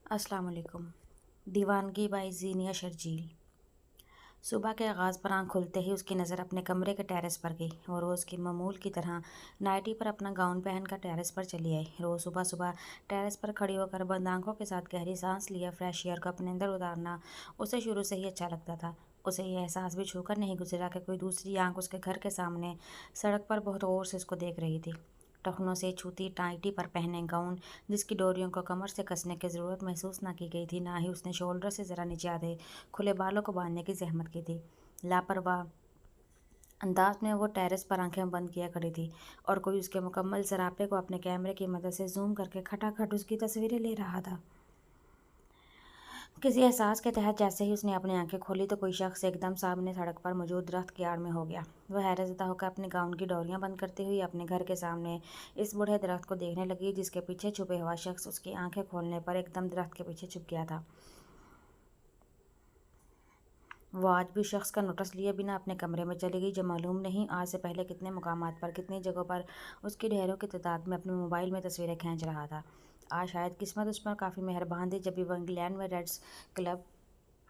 अस्सलाम वालेकुम। दीवानगी बाई ज़ीनिया शर्जील। सुबह के आगाज़ पर आँख खुलते ही उसकी नज़र अपने कमरे के टेरेस पर गई। वो रोज़ की मामूल की तरह नाइटी पर अपना गाउन पहनकर टेरेस पर चली आई। रोज़ सुबह सुबह टेरेस पर खड़ी होकर बंद आँखों के साथ गहरी सांस लिया फ्रेश एयर को अपने अंदर उतारना उसे शुरू से ही अच्छा लगता था। उसे यह एहसास भी छूकर नहीं गुजरा कि कोई दूसरी आँख उसके घर के सामने सड़क पर बहुत गौर से उसको देख रही थी। टखनों से छूती टाइटी पर पहने गाउन जिसकी डोरियों को कमर से कसने की ज़रूरत महसूस ना की गई थी, ना ही उसने शोल्डर से ज़रा नीचे आधे खुले बालों को बांधने की जहमत की थी। लापरवाह अंदाज में वो टेरेस पर आंखें बंद किए खड़ी थी और कोई उसके मुकम्मल सरापे को अपने कैमरे की मदद से जूम करके खटाखट उसकी तस्वीरें ले रहा था। किसी एहसास के तहत जैसे ही उसने अपनी आंखें खोली तो कोई शख्स एकदम सामने सड़क पर मौजूद दरख्त की आड़ में हो गया। वह हैरतज़दा होकर अपने गाउन की डोरियां बंद करती हुई अपने घर के सामने इस बूढ़े दरख्त को देखने लगी जिसके पीछे छुपे हुआ शख्स उसकी आंखें खोलने पर एकदम दरख्त के पीछे छुप गया था। वो आज भी शख्स का नोटिस लिए बिना अपने कमरे में चली गई जो मालूम नहीं आज से पहले कितने मुकामात पर कितनी जगहों पर उसकी ढेरों की तादाद में अपने मोबाइल में तस्वीरें खींच रहा था। आज शायद किस्मत उस पर काफ़ी मेहरबान थी जब भी वह इंग्लैंड में रेड्स क्लब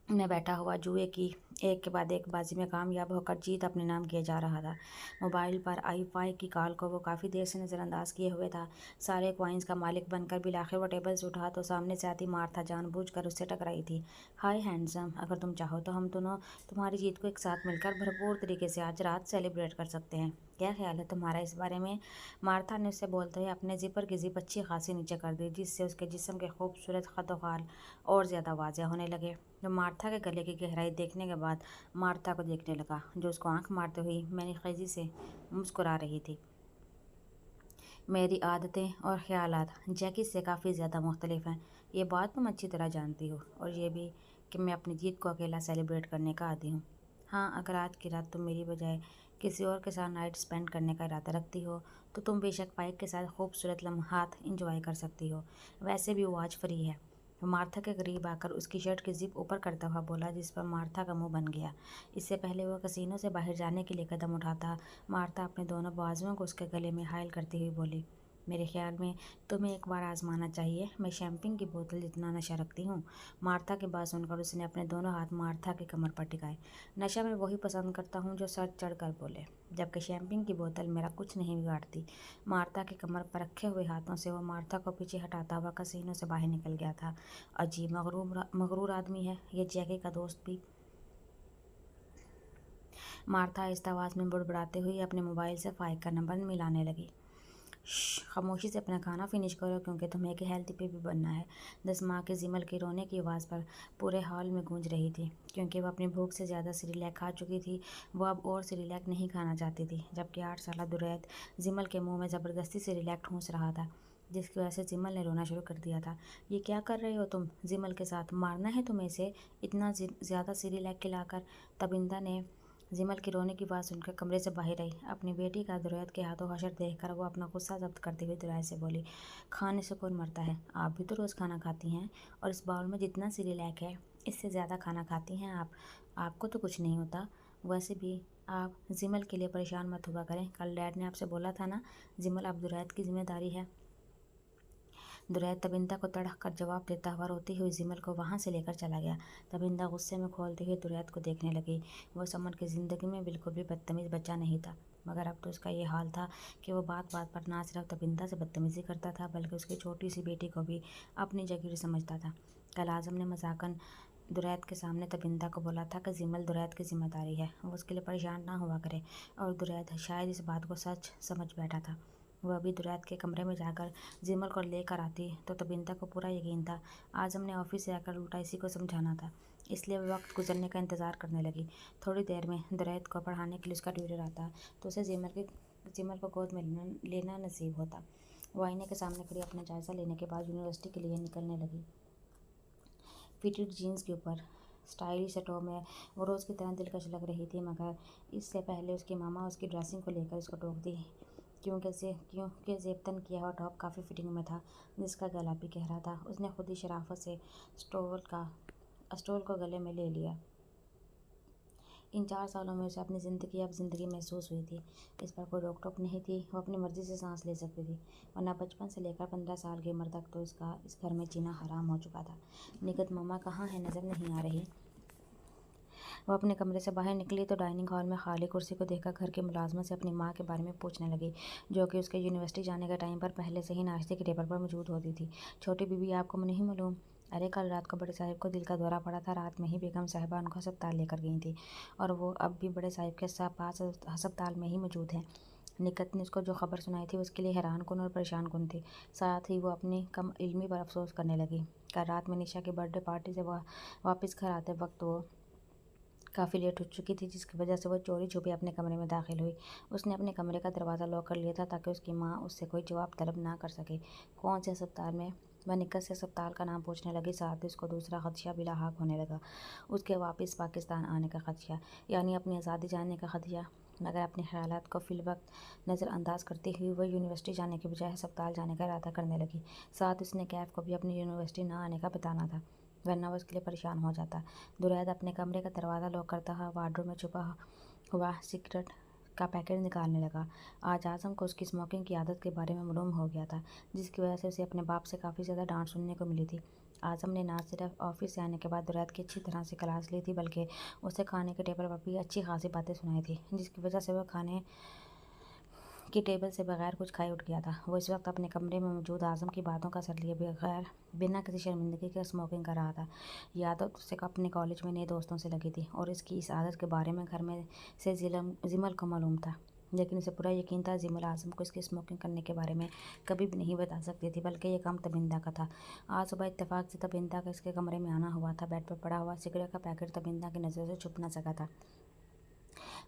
में बैठा हुआ जुए की एक के बाद एक बाजी में कामयाब होकर जीत अपने नाम किया जा रहा था। मोबाइल पर आई फाई की कॉल को वो काफ़ी देर से नज़रअंदाज किए हुए था। सारे क्वाइंस का मालिक बनकर भी आखिर वो टेबल से उठा तो सामने से आती मार्था जानबूझकर उससे टकराई थी। हाय हैंडसम, अगर तुम चाहो तो हम दोनों तुम्हारी जीत को एक साथ मिलकर भरपूर तरीके से आज रात सेलिब्रेट कर सकते हैं। क्या ख्याल है तुम्हारा इस बारे में? मार्था ने उससे बोलते हुए अपने जिपर की जिप अच्छी खासी नीचे कर दी जिससे उसके जिस्म के खूबसूरत खदोखाल और ज़्यादा वाज़ेह होने लगे। जो मार्था के गले की गहराई देखने के बाद मार्था को देखने लगा जो उसको आंख मारते हुई मैंने खीजी से मुस्कुरा रही थी। मेरी आदतें और ख्यालात जैकी से काफ़ी ज़्यादा मुख्तलिफ हैं, ये बात तुम अच्छी तरह जानती हो, और ये भी कि मैं अपनी जीत को अकेला सेलिब्रेट करने का आदी हूँ। हाँ, अगर आज की रात तुम मेरी बजाय किसी और के साथ नाइट स्पेंड करने का इरादा रखती हो तो तुम बेशक पाइक के साथ खूबसूरत लम्हात इंजॉय कर सकती हो। वैसे भी वो आज फ्री है। वो मार्था के करीब आकर उसकी शर्ट की जिप ऊपर करता हुआ बोला जिस पर मार्था का मुंह बन गया। इससे पहले वह कसीनों से बाहर जाने के लिए कदम उठाता मार्था अपने दोनों बाजुओं को उसके गले में हायल करती हुई बोली, मेरे ख्याल में तुम्हें एक बार आजमाना चाहिए। मैं शैम्पेन की बोतल जितना नशा रखती हूँ। मार्था की बात सुनकर उसने अपने दोनों हाथ मार्था की कमर पर टिकाए। नशा मैं वही पसंद करता हूँ जो सर चढ़ कर बोले, जबकि शैम्पेन की बोतल मेरा कुछ नहीं बिगाड़ती। मार्था की कमर पर रखे हुए हाथों से वो मार्था को पीछे हटाता हुआ कसीनों से बाहर निकल गया था। अजीब मगरूर आदमी है ये जैकी का दोस्त भी। मार्था आहिस्ता आवाज़ में बुड़बुड़ाते हुए अपने मोबाइल से फाइक का नंबर मिलाने लगी। खामोशी से अपना खाना फिनिश करो क्योंकि तुम्हें एक हेल्थ पे भी बनना है। 10 माह के जिमल की रोने की आवाज़ पर पूरे हॉल में गूंज रही थी क्योंकि वह अपनी भूख से ज़्यादा सिरिलैक खा चुकी थी। वो अब और सिरिलैक नहीं खाना चाहती थी, जबकि 8 साल दुरैत जिमल के मुंह में ज़बरदस्ती सिरिलैक ठूंस रहा था जिसकी वजह से जिमल ने रोना शुरू कर दिया था। ये क्या कर रहे हो तुम? जिमल के साथ मारना है तुम्हें इसे इतना ज़्यादा सिरिलैक खिलाकर? तबिंदा ने जिमल की रोने की बात सुनकर कमरे से बाहर आई। अपनी बेटी का दुरैत के हाथों हशर देखकर वो अपना गुस्सा जब्त करते हुए दुरैत से बोली, खाने से कौन मरता है? आप भी तो रोज़ खाना खाती हैं और इस बाउल में जितना सिरिलैक है इससे ज़्यादा खाना खाती हैं आप। आपको तो कुछ नहीं होता। वैसे भी आप जिमल के लिए परेशान मत हुआ करें। कल डैड ने आपसे बोला था ना जिमल अब दुरैत की जिम्मेदारी है। दुरैत तबिंदा को तड़क कर जवाब देता हुआ रोती हुई जिमल को वहाँ से लेकर चला गया। तबिंदा गुस्से में खोलते हुए दुरैत को देखने लगी। वो समन की ज़िंदगी में बिल्कुल भी बदतमीज़ बच्चा नहीं था, मगर अब तो उसका ये हाल था कि वो बात बात पर ना सिर्फ तबिंदा से बदतमीज़ी करता था बल्कि उसकी छोटी सी बेटी को भी अपनी जगीर समझता था। कल आज़म ने मजाकन दुरैत के सामने तबिंदा को बोला था कि जिमल दुरैत की जिम्मेदारी है, वो उसके लिए परेशान ना हुआ करे, और दुरैत शायद इस बात को सच समझ बैठा था। वह अभी दुरैत के कमरे में जाकर जिमल को लेकर आती तो तबिंदा को पूरा यकीन था आज हमने ऑफिस से आकर उल्टा इसी को समझाना था, इसलिए वह वक्त गुजरने का इंतज़ार करने लगी। थोड़ी देर में दुरैत को पढ़ाने के लिए उसका ट्यूटर आता तो उसे जिमल को गोद में लेना नसीब होता। वो आईने के सामने खड़ी अपना जायज़ा लेने के बाद यूनिवर्सिटी के लिए निकलने लगी। फिटेड जीन्स के ऊपर स्टाइलिश टॉप में वो रोज़ की तरह दिलकश लग रही थी, मगर इससे पहले उसकी मामा उसकी ड्रेसिंग को लेकर उसको टोकती क्योंकि जेबतन किया हुआ टॉप काफ़ी फिटिंग में था जिसका गला भी गहरा था। उसने खुद ही शराफत से स्टोल को गले में ले लिया। इन 4 सालों में उसे अपनी ज़िंदगी महसूस हुई थी। इस पर कोई रोक-टोक नहीं थी, वो अपनी मर्ज़ी से सांस ले सकती थी, वरना बचपन से लेकर 15 साल की उम्र तक तो इसका इस घर में जीना हराम हो चुका था। निगत मम्मा कहाँ है, नज़र नहीं आ रही। वो अपने कमरे से बाहर निकली तो डाइनिंग हॉल में खाली कुर्सी को देखकर घर की मुलाजमत से अपनी माँ के बारे में पूछने लगी, जो कि उसके यूनिवर्सिटी जाने के टाइम पर पहले से ही नाश्ते की टेबल पर मौजूद होती थी। छोटी बीबी, आपको नहीं मालूम? अरे कल रात को बड़े साहिब को दिल का दौरा पड़ा था। रात में ही बेगम साहिबा उनको अस्पताल लेकर गई थी और वो अब भी बड़े साहिब के पास अस्पताल में ही मौजूद हैं। निकत ने उसको जो खबर सुनाई थी उसके लिए हैरान कुन और परेशान कुन थी। साथ ही वो अपनी कम इल्मी पर अफसोस करने लगी। कल रात में निशा की बर्थडे पार्टी से वापस घर आते वक्त वो काफ़ी लेट हो चुकी थी, जिसकी वजह से वो चोरी छुपे अपने कमरे में दाखिल हुई। उसने अपने कमरे का दरवाज़ा लॉक कर लिया था ताकि उसकी माँ उससे कोई जवाब तलब ना कर सके। कौन से अस्पताल में? वह निकट से अस्पताल का नाम पूछने लगी। साथ ही उसको दूसरा खदशा भी लाहक होने लगा, उसके वापस पाकिस्तान आने का खदशा, यानी अपनी आज़ादी जानने का खदशा। मगर अपने ख्यालात को फिलवक्त नज़रअंदाज करते हुए वह यूनिवर्सिटी जाने के बजाय अस्पताल जाने का इरादा करने लगी। साथ उसने कैफ को भी अपनी यूनिवर्सिटी ना आने का बताना था, वरना वो उसके लिए परेशान हो जाता। दुरैद अपने कमरे का दरवाज़ा लॉक करता हुआ वार्डरोब में छुपा हुआ सिगरेट का पैकेट निकालने लगा। आज आज़म को उसकी स्मोकिंग की आदत के बारे में मालूम हो गया था, जिसकी वजह से उसे अपने बाप से काफ़ी ज़्यादा डांट सुनने को मिली थी। आज़म ने ना सिर्फ ऑफिस से आने के बाद दुरैद की अच्छी तरह से क्लास ली थी, बल्कि उसे खाने के टेबल पर भी अच्छी खासी बातें सुनाई थी, जिसकी वजह से वह खाने की टेबल से बगैर कुछ खाए उठ गया था। वो इस वक्त अपने कमरे में मौजूद आज़म की बातों का असर लिए बगैर बिना किसी शर्मिंदगी के स्मोकिंग कर रहा था। यह आदत उसे अपने कॉलेज में नए दोस्तों से लगी थी और इसकी इस आदत के बारे में घर में से जिमल को मालूम था, लेकिन उसे पूरा यकीन था जिमल आज़म को इसकी स्मोकिंग करने के बारे में कभी भी नहीं बता सकती थी, बल्कि यह काम तबिंदा का था। आज सुबह इत्तेफाक से तबिंदा का इसके कमरे में आना हुआ था। बेड पर पड़ा हुआ सिगरेट का पैकेट तबिंदा की नज़र से छुप न सका था,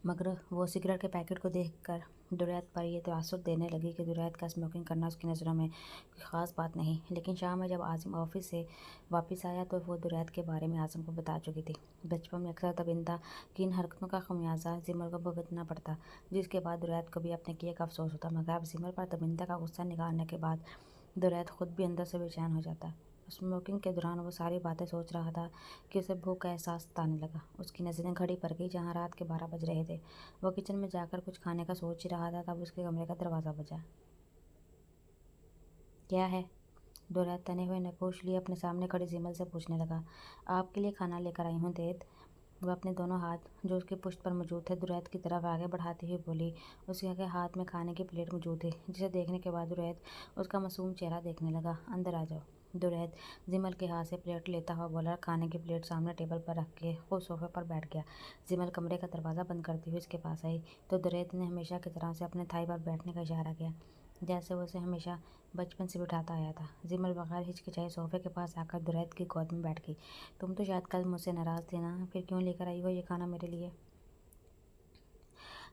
मगर वो सिगरेट के पैकेट को देखकर दुरैद पर यह तासुर देने लगी कि दुरैद का स्मोकिंग करना उसकी नज़रों में कोई ख़ास बात नहीं। लेकिन शाम में जब आज़म ऑफिस से वापस आया तो वो दुरैद के बारे में आज़म को बता चुकी थी। बचपन में अक्सर तबिंदा की इन हरकतों का खमियाजा जिमल को भुगतना पड़ता, जिसके बाद दुरैद को भी अपने किए का अफसोस होता। मगर अब जिमल पर तबिंदा का गुस्सा निकालने के बाद दुरैद खुद भी अंदर से बेचैन हो जाता। स्मोकिंग के दौरान वो सारी बातें सोच रहा था कि उसे भूख का एहसास सताने लगा। उसकी नज़रें घड़ी पर गई जहाँ रात के 12 बज रहे थे। वो किचन में जाकर कुछ खाने का सोच ही रहा था, तब उसके कमरे का दरवाज़ा बजा। क्या है? दुरैद तने हुए नकोश लिए अपने सामने खड़ी जिमल से पूछने लगा। आपके लिए खाना लेकर आई हूँ देद। वह अपने दोनों हाथ जो उसके पुश्त पर मौजूद थे दुरैद की तरफ आगे बढ़ाती हुई बोली। उसके हाथ में खाने की प्लेट मौजूद थी, जिसे देखने के बाद दुरैद उसका मासूम चेहरा देखने लगा। अंदर आ जाओ। दुरैद जिमल के हाथ से प्लेट लेता हुआ बोला। खाने की प्लेट सामने टेबल पर रख के वो सोफे पर बैठ गया। जिमल कमरे का दरवाज़ा बंद करती हुई उसके पास आई तो दुरैद ने हमेशा की तरह से अपने थाई पर बैठने का इशारा किया, जैसे वो उसे हमेशा बचपन से बिठाता आया था। जिमल बगैर हिचकिचाए सोफे के पास आकर दुरैद की गोद में बैठ गई। तुम तो शायद कल मुझसे नाराज़ थे ना, फिर क्यों लेकर आई हो ये खाना मेरे लिए?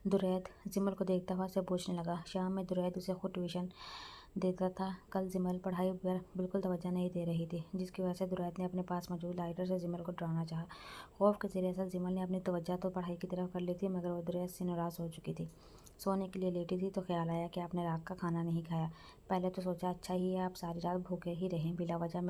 दुरैद जिमल को देखता हुआ उसे पूछने लगा। शाम में दुरैद उसे खुद ट्यूशन देता था। कल जिमल पढ़ाई पर बिल्कुल तवज्जो नहीं दे रही थी, जिसकी वजह से दुरैद ने अपने पास मौजूद लाइटर से जिमल को डराना चाहा। खौफ के ज़रिए असल जिमल ने अपनी तवज्जो तो पढ़ाई की तरफ कर ली थी, मगर वो दुरैद से नाराज़ हो चुकी थी। सोने के लिए लेटी थी तो ख्याल आया कि आपने रात का खाना नहीं खाया। पहले तो सोचा अच्छा ही है आप सारी रात भूखे ही रहें, बिला वजह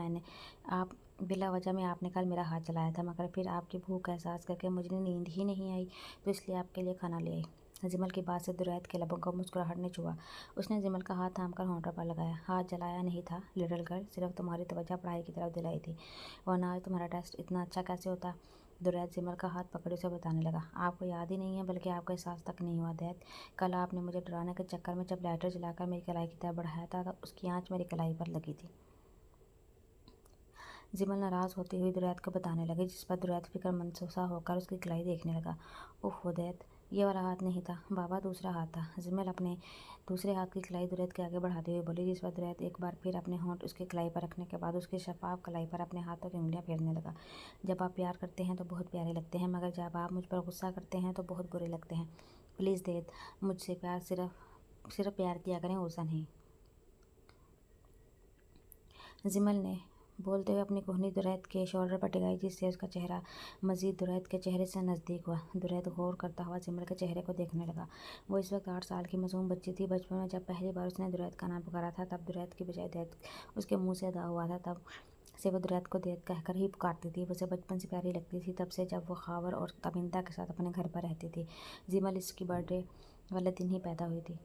में आपने कल मेरा हाथ चलाया था, मगर फिर आपकी भूख का एहसास करके मुझे नींद ही नहीं आई, तो इसलिए आपके लिए खाना ले आई। जिमल की बात से दुरैद के लबों को मुस्कुराहट ने छुआ। उसने जिमल का हाथ थामकर होंठों पर लगाया। हाथ जलाया नहीं था लिटिल गर्ल, सिर्फ तुम्हारी तवज्जो पढ़ाई की तरफ दिलाई थी, वरना आज तुम्हारा टेस्ट इतना अच्छा कैसे होता? दुरैद जिमल का हाथ पकड़े से बताने लगा। आपको याद ही नहीं है, बल्कि आपको एहसास तक नहीं हुआ दैत। कल आपने मुझे डराने के चक्कर में जब लाइटर जलाकर मेरी कलाई की तरफ बढ़ाया था तो उसकी आँच मेरी कलाई पर लगी थी। जिमल नाराज़ होती हुई दुरैद को बताने लगी, जिस पर दुरैद फिक्रमंदोसा होकर उसकी कलाई देखने लगा। ओह दैत, ये वाला हाथ नहीं था बाबा, दूसरा हाथ था। जिमल अपने दूसरे हाथ की कलाई दुरैद के आगे बढ़ाते हुए बोली, जिस पर दुरैद एक बार फिर अपने होंठ उसकी कलाई पर रखने के बाद उसकी शफाफ कलाई पर अपने हाथों की उंगलियां फेरने लगा। जब आप प्यार करते हैं तो बहुत प्यारे लगते हैं, मगर जब आप मुझ पर गुस्सा करते हैं तो बहुत बुरे लगते हैं। प्लीज़ दैत, मुझसे प्यार सिर्फ प्यार किया करें, गुस्सा नहीं। जिमल ने बोलते हुए अपनी कोहनी दुरैद के शोल्डर पर टिकाई, जिससे उसका चेहरा मजीद दुरैद के चेहरे से नज़दीक हुआ। दुरैद गौर करता हुआ जिमल के चेहरे को देखने लगा। वो इस वक्त 8 साल की मासूम बच्ची थी। बचपन में जब पहली बार उसने दुरैद का नाम पुकारा था, तब दुरैद की बजाय दैत उसके मुंह से अदा हुआ था। तब से वो दुरैत को देख कहकर ही पुकारती थी। उसे बचपन से प्यारी लगती थी, तब से जब वो खावर और तमिंदा के साथ अपने घर पर रहती थी। जिमल इसकी बर्थडे वाले दिन ही पैदा हुई थी।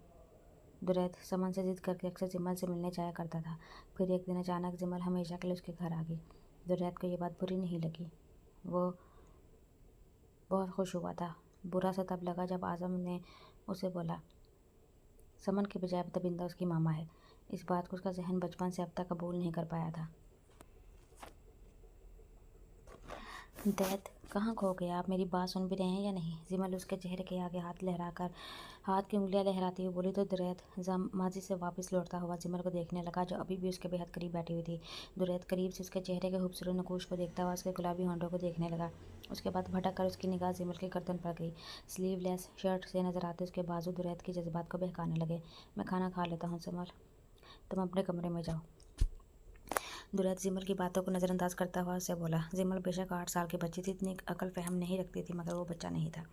दुरैत समन से जिद करके अक्सर जिमल से मिलने जाया करता था। फिर एक दिन अचानक जिमल हमेशा के लिए उसके घर आ गई। दुरैत को ये बात बुरी नहीं लगी। वो बहुत खुश हुआ था। बुरा सा तब लगा जब आज़म ने उसे बोला समन के बजाय तबिंदा उसकी मामा है। इस बात को उसका जहन बचपन से अब तक कबूल नहीं कर पाया था। दैत कहाँ खो गया? आप मेरी बात सुन भी रहे हैं या नहीं? जिमल उसके चेहरे के आगे हाथ की उंगलियां लहराती हुई बोली तो दुरैत माजी से वापस लौटता हुआ जिमल को देखने लगा, जो अभी भी उसके बेहद करीब बैठी हुई थी। दुरैत करीब से उसके चेहरे के खूबसूरत नकूश को देखता हुआ उसके गुलाबी होंठों को देखने लगा। उसके बाद भटक कर उसकी निगाह जिमल की गर्दन पर गई। स्लीवलेस शर्ट से नजर आते उसके बाजू दुरैत के जज्बात को बहकाने लगे। मैं खाना खा लेता हूँ जिमल, तुम अपने कमरे में जाओ। दुरैत जिमल की बातों को नज़रअंदाज करता हुआ उससे बोला। जिमल बेशक 8 साल की बच्ची थी, इतनी अकल फहम नहीं रखती थी, मगर वो बच्चा नहीं था।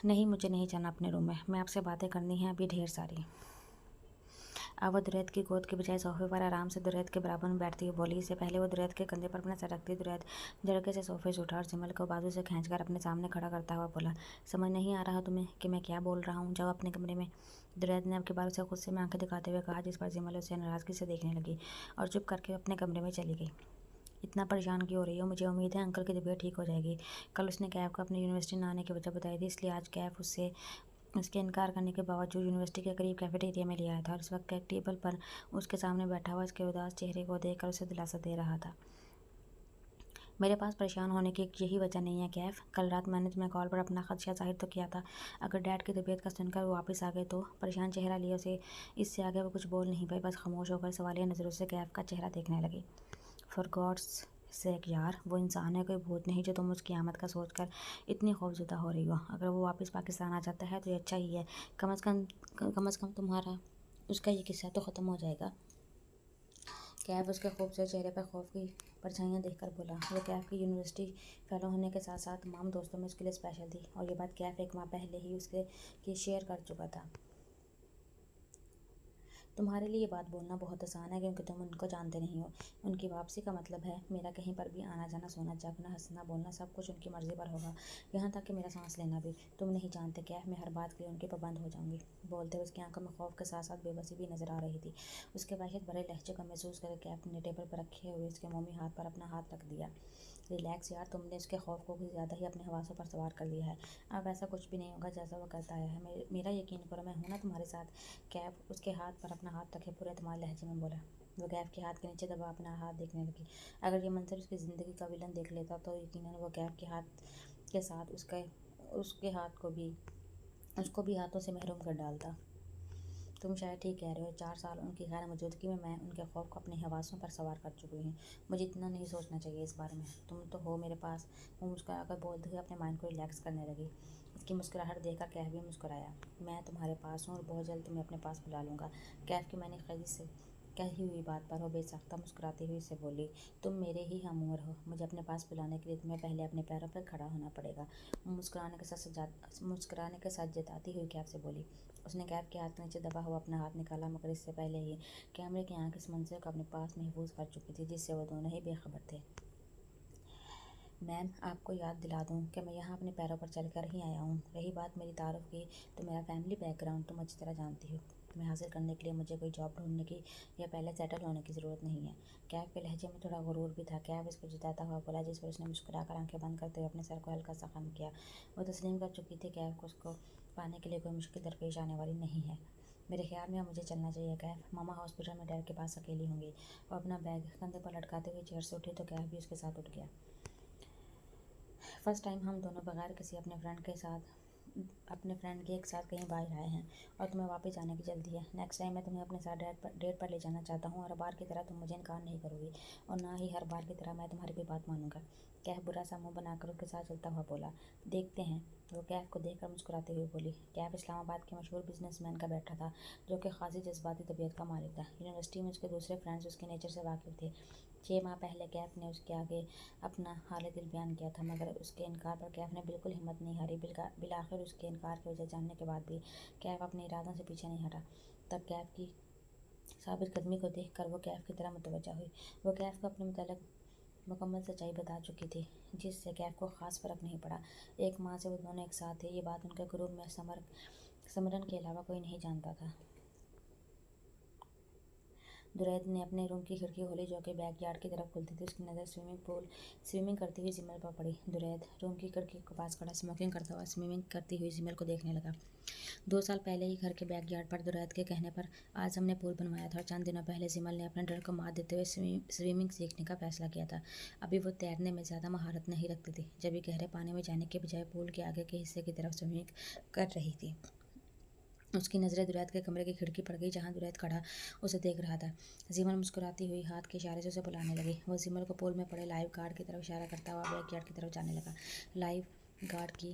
नहीं, मुझे नहीं जाना अपने रूम में, मैं आपसे बातें करनी है अभी ढेर सारी। अब वो दुरैत की गोद के बजाय सोफे पर आराम से दुरैत के बराबर में बैठती हुई बोली। इससे पहले वो दुरैत के कंधे पर अपना सर रखती दुरैत झटके से सोफे से उठा और जिमल को बाजू से खींचकर अपने सामने खड़ा करता हुआ बोला, समझ नहीं आ रहा तुम्हें कि मैं क्या बोल रहा हूँ? जाओ अपने कमरे में। दुरैत ने अब के बार उसे खुद से में आंखें दिखाते हुए कहा, जिस पर जिमल उसे नाराज़गी से देखने लगी और चुप करके अपने कमरे में चली गई। इतना परेशान क्यों हो रही हो? मुझे उम्मीद है अंकल की तबीयत ठीक हो जाएगी। कल उसने कैफ को अपनी यूनिवर्सिटी न आने की वजह बताई थी, इसलिए आज कैफ उसके इनकार करने के बावजूद यूनिवर्सिटी के करीब कैफेटेरिया में ले आया था और इस वक्त एक टेबल पर उसके सामने बैठा हुआ उसके उदास चेहरे को देखकर उसे दिलासा दे रहा था। मेरे पास परेशान होने की यही वजह नहीं है कैफ। कल रात मैंने तुम्हें कॉल पर अपना खदशा जाहिर तो किया था। अगर डैड की तबीयत का सुनकर वो वापस आ गए तो? परेशान चेहरा लिए उसे इससे आगे वो कुछ बोल नहीं पाई, बस खामोश होकर सवालिया नज़रों से कैफ का चेहरा देखने लगी। फॉर गॉड्स सेक यार, वो इंसान है, कोई भूत नहीं जो तुम उसकी आमद का सोचकर इतनी खौफज़दा हो रही हो। अगर वो वापस पाकिस्तान आ जाता है तो ये अच्छा ही है। कम अज़ कम तुम्हारा उसका ये किस्सा तो ख़त्म हो जाएगा। कैफ उसके खूबसूरत चेहरे पर खौफ की परछाइयाँ देखकर बोला। वो कैफ की यूनिवर्सिटी फेलो होने के साथ साथ तमाम दोस्तों में उसके लिए स्पेशल थी और ये बात कैफ एक माह पहले ही उसके की शेयर कर चुका था। तुम्हारे लिए ये बात बोलना बहुत आसान है क्योंकि तुम उनको जानते नहीं हो। उनकी वापसी का मतलब है मेरा कहीं पर भी आना जाना, सोना जागना, हंसना बोलना सब कुछ उनकी मर्ज़ी पर होगा, यहाँ तक कि मेरा सांस लेना भी। तुम नहीं जानते क्या, मैं हर बात के लिए उनकी पाबंद हो जाऊंगी। बोलते हुए उसकी आंखों में खौफ के साथ साथ बेबसी भी नजर आ रही थी। उसके वहशत भरे लहजे को महसूस करके कैफ ने टेबल पर रखे हुए उसके मोमी हाथ पर अपना हाथ रख दिया। रिलैक्स यार, तुमने उसके खौफ को कुछ ज़्यादा ही अपने हवासों पर सवार कर लिया है। अब ऐसा कुछ भी नहीं होगा जैसा वो करता आया है। मेरा यकीन करो, मैं हूँ ना तुम्हारे साथ। कैफ उसके हाथ पर अपना हाथ रखे पूरे तुम्हारे लहजे में बोला। वो कैफ के हाथ के नीचे दबा अपना हाथ देखने लगी। अगर ये मंजर उसकी ज़िंदगी का विलन देख लेता तो यकीनन वो कैफ के हाथ के साथ उसके हाथ को भी उसको भी हाथों से महरूम कर डालता। तुम शायद ठीक कह रहे हो। 4 साल उनकी गैर मौजूदगी में मैं उनके खौफ को अपने हवासों पर सवार कर चुकी हूँ। मुझे इतना नहीं सोचना चाहिए इस बारे में। तुम तो हो मेरे पास। वो मुस्कुराकर बोलते हुए अपने माइंड को रिलैक्स करने लगी। उसकी मुस्कुराहट देखकर कैफ भी मुस्कुराया। मैं तुम्हारे पास हूँ और बहुत जल्द तुम्हें अपने पास बुला लूँगा। कैफ की मैंने खजी से कही हुई बात पर वो बेसाख्ता मुस्कुराती हुई से बोली, तुम मेरे ही हम उम्र हो। मुझे अपने पास बुलाने के लिए तुम्हें पहले अपने पैरों पर खड़ा होना पड़ेगा। मुस्कुराने के साथ जताती हुई कैफ से बोली। उसने कैफ के हाथ के नीचे दबा हुआ अपना हाथ निकाला, मगर इससे पहले ही कैमरे की आंख इस मंजर को अपने पास महफूज कर चुकी थी जिससे वो दोनों ही बेखबर थे। मैम, आपको याद दिला दूं कि मैं यहाँ अपने पैरों पर चलकर ही आया हूँ। रही बात मेरी तारुफ की, तो मेरा फैमिली बैकग्राउंड तुम अच्छी तरह जानती हो। तुम्हें हासिल करने के लिए मुझे कोई जॉब ढूंढने की या पहले सेटल होने की ज़रूरत नहीं है। कैफ के लहजे में थोड़ा गुरूर भी था। कैफ इसको जताता हुआ बोला, जिस पर उसने मुस्कुराकर आंखें बंद करते हुए अपने सर को हल्का सा खम किया। वो तस्लीम कर चुकी थी कैफ को उसको पाने के लिए कोई मुश्किल दरपेश आने वाली नहीं है। मेरे ख्याल में अब मुझे चलना चाहिए कैफ। मामा हॉस्पिटल में डैड के पास अकेली होंगी। वो अपना बैग कंधे पर लटकाते हुए चेयर से उठी तो कैफ भी उसके साथ उठ गया। फर्स्ट टाइम हम दोनों बगैर किसी अपने फ्रेंड के एक साथ कहीं बाहर आए हैं और तुम्हें वापस जाने की जल्दी है। नेक्स्ट टाइम मैं तुम्हें अपने साथ डेट पर ले जाना चाहता हूँ और हर बार की तरह तुम मुझे इनकार नहीं करोगी और ना ही हर बार की तरह मैं तुम्हारी कोई बात मानूंगा। कैफ बुरा सा मुंह बनाकर उसके साथ चलता हुआ बोला, देखते हैं। वो कैफ को देखकर मुस्कुराते हुए बोली। कैफ इस्लामाबाद के मशहूर बिजनेसमैन का बेटा था जो कि खासी जज्बाती तबीयत का मालिक था। यूनिवर्सिटी में उसके दूसरे फ्रेंड्स उसके नेचर से वाकिफ थे। 6 माह पहले कैफ ने उसके आगे अपना हाल दिल बयान किया था, मगर उसके इनकार पर कैफ ने बिल्कुल हिम्मत नहीं हारी। बिलाखिर उसके इनकार की वजह जानने के बाद भी कैफ अपने इरादों से पीछे नहीं हटा। तब कैफ की साबिर कदमी को देखकर वो कैफ की तरफ मुतवज्जा हुई। वो कैफ को अपने मुतालिक मुकम्मल सच्चाई बता चुकी थी, जिससे कैफ को ख़ास फ़र्क नहीं पड़ा। एक माँ से वो दोनों एक साथ थे, ये बात उनके गुरूर में समरन के अलावा कोई नहीं जानता था। दुरैद ने अपने रूम की खिड़की खोली, जो कि बैकयार्ड की तरफ खुलती थी। उसकी नज़र स्विमिंग करती हुई जिमल पर पड़ी। दुरैद रूम की खिड़की के पास खड़ा स्मोकिंग करता हुआ स्विमिंग करती हुई जिमल को देखने लगा। 2 साल पहले ही घर के बैकयार्ड पर दुरैद के कहने पर आज हमने पूल बनवाया था, और चंद दिनों पहले जिमल ने अपने डर को मात देते हुए स्विमिंग सीखने का फैसला किया था। अभी वो तैरने में ज़्यादा महारत नहीं रखती थी, जब भी गहरे पानी में जाने के बजाय पूल के आगे के हिस्से की तरफ स्विमिंग कर रही थी। उसकी नज़रें दुरैद के कमरे की खिड़की पर गई, जहाँ दुरैद खड़ा उसे देख रहा था। जिमल मुस्कुराती हुई हाथ के इशारे से उसे बुलाने लगी। वो जिमल को पूल में पड़े लाइफ गार्ड की तरफ इशारा करता हुआ बैकयार्ड की तरफ जाने लगा। लाइफ गार्ड की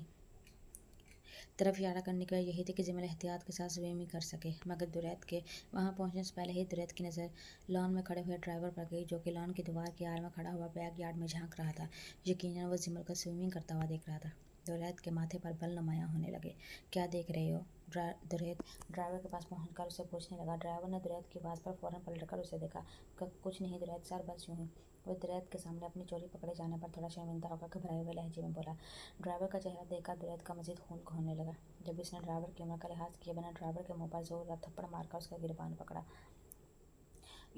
तरफ इशारा करने की वजह यही थी कि जिमल एहतियात के साथ स्विमिंग कर सके, मगर दुरैद के वहाँ पहुँचने से पहले ही दुरैद की नज़र लॉन में खड़े हुए ड्राइवर पर गई, जो कि लॉन की दीवार की आड़ में खड़ा हुआ बैकयार्ड में झांक रहा था। यकीनन वो जिमल को स्विमिंग करता हुआ देख रहा था। दुरैद के माथे पर बल नुमायाँ होने लगे। क्या देख रहे हो? दुरैद ड्राइवर के पास पहुंचकर उसे पूछने लगा। ड्राइवर ने दुरैद की आवाज़ पर फौरन पलटकर उसे देखा। कुछ नहीं दुरैद सर, बस यूं ही। वो दुरैद के सामने अपनी चोरी पकड़े जाने पर थोड़ा शर्मिंदा होकर घबराए हुए लहजे में बोला। ड्राइवर का चेहरा देखकर दुरैद का मजीद खून खोलने लगा, जब उसने ड्राइवर की उम्र का लिहाज किए बिना ड्राइवर के मुंह पर जोरदार थप्पड़ मारकर उसका गिरबान पकड़ा।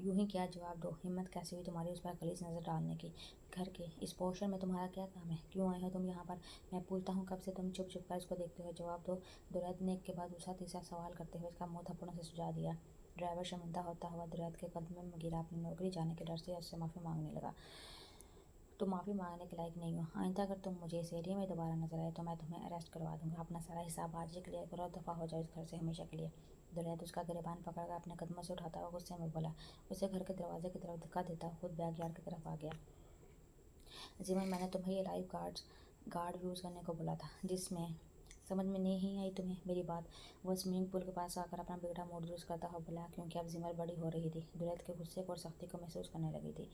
यूं ही क्या जवाब दो? हिम्मत कैसे हुई तुम्हारी उस पर गलीज नज़र डालने की? घर के इस पोर्शन में तुम्हारा क्या काम है? क्यों आए हो तुम यहाँ पर? मैं पूछता हूँ, कब से तुम चुप चुप कर इसको देखते हो? जवाब दो। दुरैद ने एक के बाद दूसरा तीसरा सवाल करते हुए इसका मुंह थप्पड़ों से सुझा दिया। ड्राइवर शर्मिंदा होता हुआ दुरैद के कदमों में गिरा, अपनी नौकरी जाने के डर से उससे माफ़ी मांगने लगा। तुम माफ़ी मांगने के लायक नहीं हो। आइंदा अगर तुम मुझे इस एरिया में दोबारा नजर आए तो मैं तुम्हें अरेस्ट करवा दूंगा। अपना सारा हिसाब आज ही क्लियर करो और दफ़ा हो जाओ इस घर से हमेशा के लिए। दुरैद उसका गिरबान पकड़कर अपने कदमों से उठाता हुआ गुस्से में बोला। उसे घर के दरवाजे की तरफ धक्का देता खुद बैकयार्ड की तरफ आ गया। जिमल, मैंने तुम्हें ये लाइफ गार्ड यूज़ करने को बोला था, जिसमें समझ में नहीं आई तुम्हें मेरी बात? वह स्विमिंग पूल के पास आकर अपना बिगड़ा मूड दुरुस्त करता हुआ बोला, क्योंकि अब जिमल बड़ी हो रही थी। दुरैद के गुस्से को और सख्ती को महसूस करने लगी थी।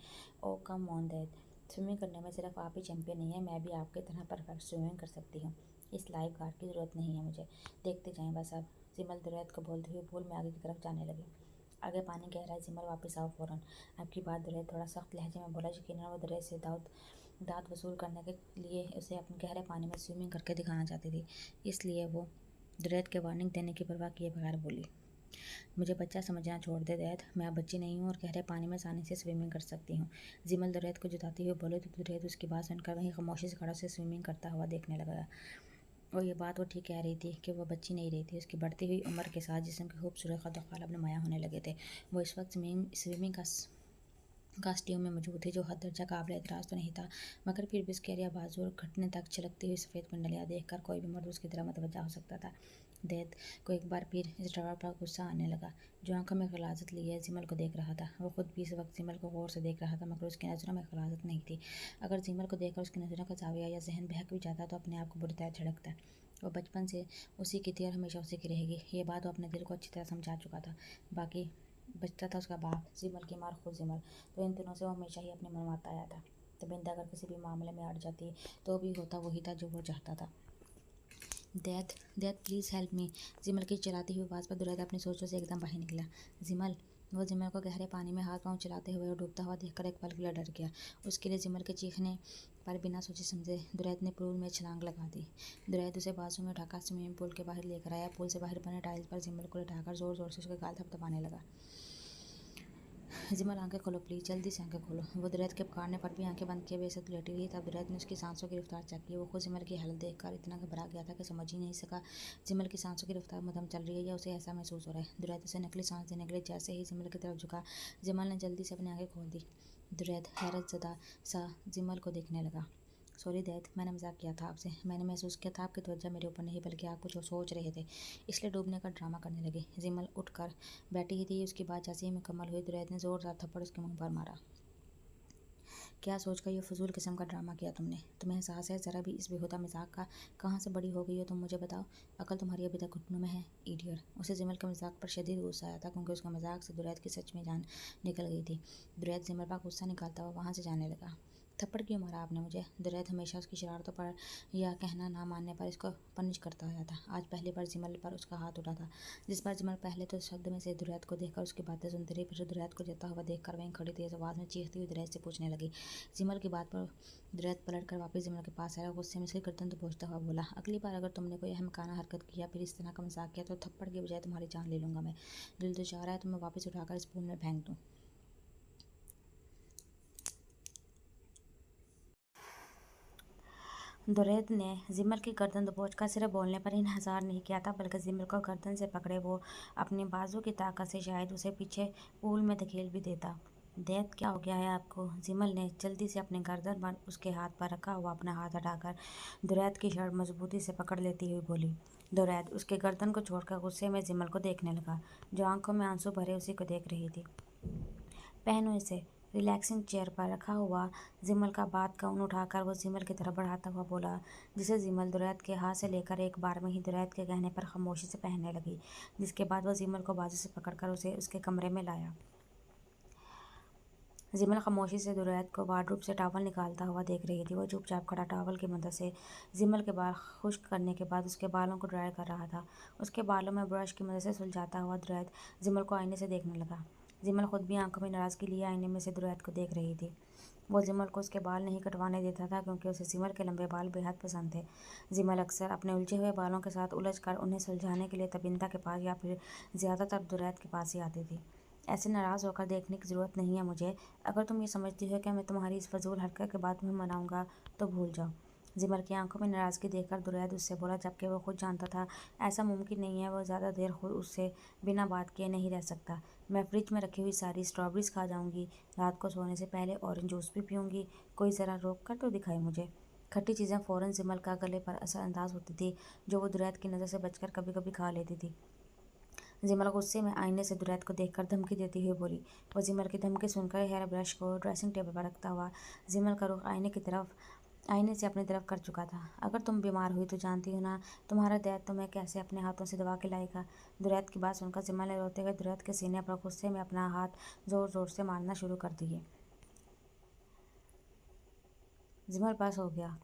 ओ कम ऑन दैट, स्विमिंग करने में सिर्फ आप ही चैंपियन नहीं है, मैं भी आपकी तरह परफेक्ट स्विमिंग कर सकती हूँ। इस लाइफ गार्ड की ज़रूरत नहीं है मुझे। देखते जाएं बस अब। जिमल दुरैद को बोलते हुए पूल में आगे की तरफ जाने लगी। आगे पानी गहरा है जिमल, वापस आओ फ़ौरन। आपकी बात दुरैद थोड़ा सख्त लहजे में बोला। यकीनन वो दुरैद से दांत वसूल करने के लिए उसे अपने गहरे पानी में स्विमिंग करके दिखाना चाहती थी, इसलिए वो दुरैद के वार्निंग देने की परवाह किए बगैर बोली। मुझे बच्चा समझना छोड़ दे दुरैद, मैं अब बच्ची नहीं हूँ और गहरे पानी में आसानी से स्विमिंग कर सकती हूँ। जिमल दुरैद को जताते हुए बोले, तो दुरैद उसकी बात सुनकर वहीं खामोशी से खड़ा से स्विमिंग करता हुआ देखने लगा। और ये बात वो ठीक कह रही थी कि वह बच्ची नहीं रही थी। उसकी बढ़ती हुई उम्र के साथ जिस्म के खूबसूरत कद और ख्वाब नुमायाँ होने लगे थे। वो इस वक्त स्विमिंग कास्ट्यूम में मौजूद थी, जो हद दर्जा काबिल एतराज़ तो नहीं था, मगर फिर भी उसके एरिया बाजू और घटने तक छलकती हुई सफ़ेद कुंडलियाँ देखकर कोई भी मर्द उसकी तरफ मुतवज्जा हो सकता था। दैत को एक बार फिर इस ड्राइवर पर गुस्सा आने लगा, जो आंखों में गलाजत लिए जिमल को देख रहा था। वो खुद भी इस वक्त जिमल को गौर से देख रहा था, मगर उसकी नज़रों में गलाजत नहीं थी। अगर जिमल को देखकर उसकी नज़रों का जाविया या जहन बहक भी जाता तो अपने आप को बुरी तरह झड़कता। वो बचपन से उसी की थी और हमेशा उसी की रहेगी। ये बात वो अपने दिल को अच्छी तरह समझा चुका था। बाकी बचता था उसका बाप जिमल की मार खुद जिमल, तो इन दिनों से वो हमेशा ही अपनी मनमाता आया था। तो बिंदा अगर किसी भी मामले में अड़ जाती तो भी होता वही था जो वो चाहता था। That that please help me. जिमल की चलाती हुई आवाज़ पर दुरैद अपनी सोचों से एकदम बाहर निकला। जिमल। वो जिमल को गहरे पानी में हाथ पांव चलाते हुए और डूबता हुआ देखकर एक पल के लिए डर गया। उसके लिए जिमल के चीखने पर बिना सोचे समझे दुरैद ने पूल में छलांग लगा दी। दुरैद उसे बाजू में उठाकर स्विमिंग पूल के बाहर लेकर आया। पूल से बाहर बने टाइल्स पर जिमल को उठाकर ज़ोर ज़ोर से उसके गाल थपथपाने लगा। जिमल, आंखें खोलो प्लीज़, जल्दी से आंखें खोलो। वो दुरैद के पुकारने पर भी आंखें बंद किए बेइज्जत लेटी हुई। तब दुरैद ने उसकी सांसों की रफ्तार चेक की। वो खुद जिमल की हालत देखकर इतना घबरा गया था कि समझ ही नहीं सका जिमल की सांसों की रफ्तार मध्यम चल रही है या उसे ऐसा महसूस हो रहा है। दुरैद उसे नकली सांस देने के लिए जैसे ही जिमल की तरफ झुका, जिमल ने जल्दी से अपनी आंखें खोल दी। दुरैद हैरतज़दा सा जिमल को देखने लगा। सॉरी दैट, मैंने मजाक किया था आपसे। मैंने महसूस किया था आपकी तवज्जो मेरे ऊपर नहीं बल्कि आप कुछ सोच रहे थे, इसलिए डूबने का ड्रामा करने लगे। जिमल उठकर बैठी ही थी। उसकी बात जैसे ही मुकम्मल हुई, दुरैद ने ज़ोरदार थप्पड़ उसके मुंह पर मारा। क्या सोचकर ये फजूल किस्म का ड्रामा किया तुमने? तुम्हें एहसास है ज़रा भी इस बेहुदा मजाक का? कहाँ से बड़ी हो गई हो तुम, मुझे बताओ। अकल तुम्हारी अभी तक घुटनों में है, इडियट। उसे जिमल के मजाक पर शदीद गुस्सा आया था, क्योंकि उसका मजाक से दुरैद की सच में जान निकल गई थी। दुरैद जिमल पर गुस्सा निकालता हुआ वहाँ से जाने लगा। थप्पड़ क्यों मारा आपने मुझे? दुरैद हमेशा उसकी शरारतों पर या कहना ना मानने पर इसको पनिश करता आया था। आज पहली बार जिमल पर उसका हाथ उठा था। जिस बार जिमल पहले तो शब्द में से दुरैद को देखकर उसकी बातें सुनती रही, फिर दुरैद को जता हुआ देखकर वहीं खड़ी तेज आवाज़ में चीखती हुई दुरैद से पूछने लगी। जिमल की बात पर दुरैद पलट कर वापस जिमल के पास आया, गुस्से में उसकी गर्दन दबोचता हुआ बोला, अगली बार अगर तुमने कोई अहमकाना हरकत किया फिर इस तरह का मजाक किया तो थप्पड़ की बजाय तुम्हारी जान ले लूंगा मैं। दिल तो चाह रहा है तुम्हें वापस उठाकर इस पूल में फेंक दूँ। दुरैद ने जिमल की गर्दन दबोचकर सिर्फ बोलने पर इन्हसार नहीं किया था, बल्कि जिमल को गर्दन से पकड़े वो अपनी बाजू की ताकत से शायद उसे पीछे पूल में धकेल भी देता। दैत क्या हो गया है आपको? जिमल ने जल्दी से अपने गर्दन पर उसके हाथ पर रखा हुआ अपना हाथ हटाकर दुरैद की शर्ट मजबूती से पकड़ लेती हुई बोली। दुरैद उसके गर्दन को छोड़कर गुस्से में जिमल को देखने लगा, जो आंखों में आंसू भरे उसी को देख रही थी। पहनो इसे। रिलैक्सिंग चेयर पर रखा हुआ जिमल का बात का ऊन उठाकर वो जिमल की तरफ बढ़ाता हुआ बोला, जिसे जिमल दुरैद के हाथ से लेकर एक बार में ही दुरैद के कहने पर खामोशी से पहनने लगी, जिसके बाद वह जिमल को बाजू से पकड़कर उसे उसके कमरे में लाया। जिमल खामोशी से दुरैद को वार्डरोब से टॉवल निकालता हुआ देख रही थी। वो चुपचाप खड़ा टॉवल की मदद से जिमल के बाल खुश्क करने के बाद उसके बालों को ड्राई कर रहा था। उसके बालों में ब्रश की मदद से सुलझाता हुआ दुरैद जिमल को आईने से देखने लगा। जिमल खुद भी आंखों में नाराज़गी लिए आईने में से दुरैद को देख रही थी। वो जिमल को उसके बाल नहीं कटवाने देता था, क्योंकि उसे जिमल के लंबे बाल बेहद पसंद थे। जिमल अक्सर अपने उलझे हुए बालों के साथ उलझ कर उन्हें सुलझाने के लिए तबिंदा के पास या फिर ज़्यादातर दुरैद के पास ही आती थी। ऐसे नाराज़ होकर देखने की ज़रूरत नहीं है मुझे। अगर तुम ये समझती हो कि मैं तुम्हारी इस फजूल हरकत के बाद तुम्हें मनाऊंगा तो भूल जाओ। जिमल की आंखों में नाराज़गी देखकर दुरैद उससे बोला, जबकि वो खुद जानता था ऐसा मुमकिन नहीं है। वो ज़्यादा देर खुद उससे बिना बात किए नहीं रह सकता। मैं फ्रिज में रखी हुई सारी स्ट्रॉबेरीज खा जाऊंगी, रात को सोने से पहले ऑरेंज जूस भी पीऊंगी। कोई ज़रा रोक कर तो दिखाए मुझे। खट्टी चीज़ें फ़ौरन जिमल का गले पर असरअंदाज होती थी, जो वो दुरैद की नज़र से बचकर कभी कभी खा लेती थी। जिमल गुस्से में आईने से दुरैद को देखकर धमकी देती हुई बोली। वो जिमल की धमकी सुनकर हेयर ब्रश को ड्रेसिंग टेबल पर रखता हुआ जिमल का रुख आईने से अपनी तरफ कर चुका था। अगर तुम बीमार हुई तो जानती हो ना, तुम्हारा दैद तुम्हें कैसे अपने हाथों से दवा खिलाएगा। दुरैद की बात सुनकर जिमल ने रोते हुए दुरैद के सीने पर गुस्से में अपना हाथ जोर जोर से मारना शुरू कर दिए। जिमल पास हो गया।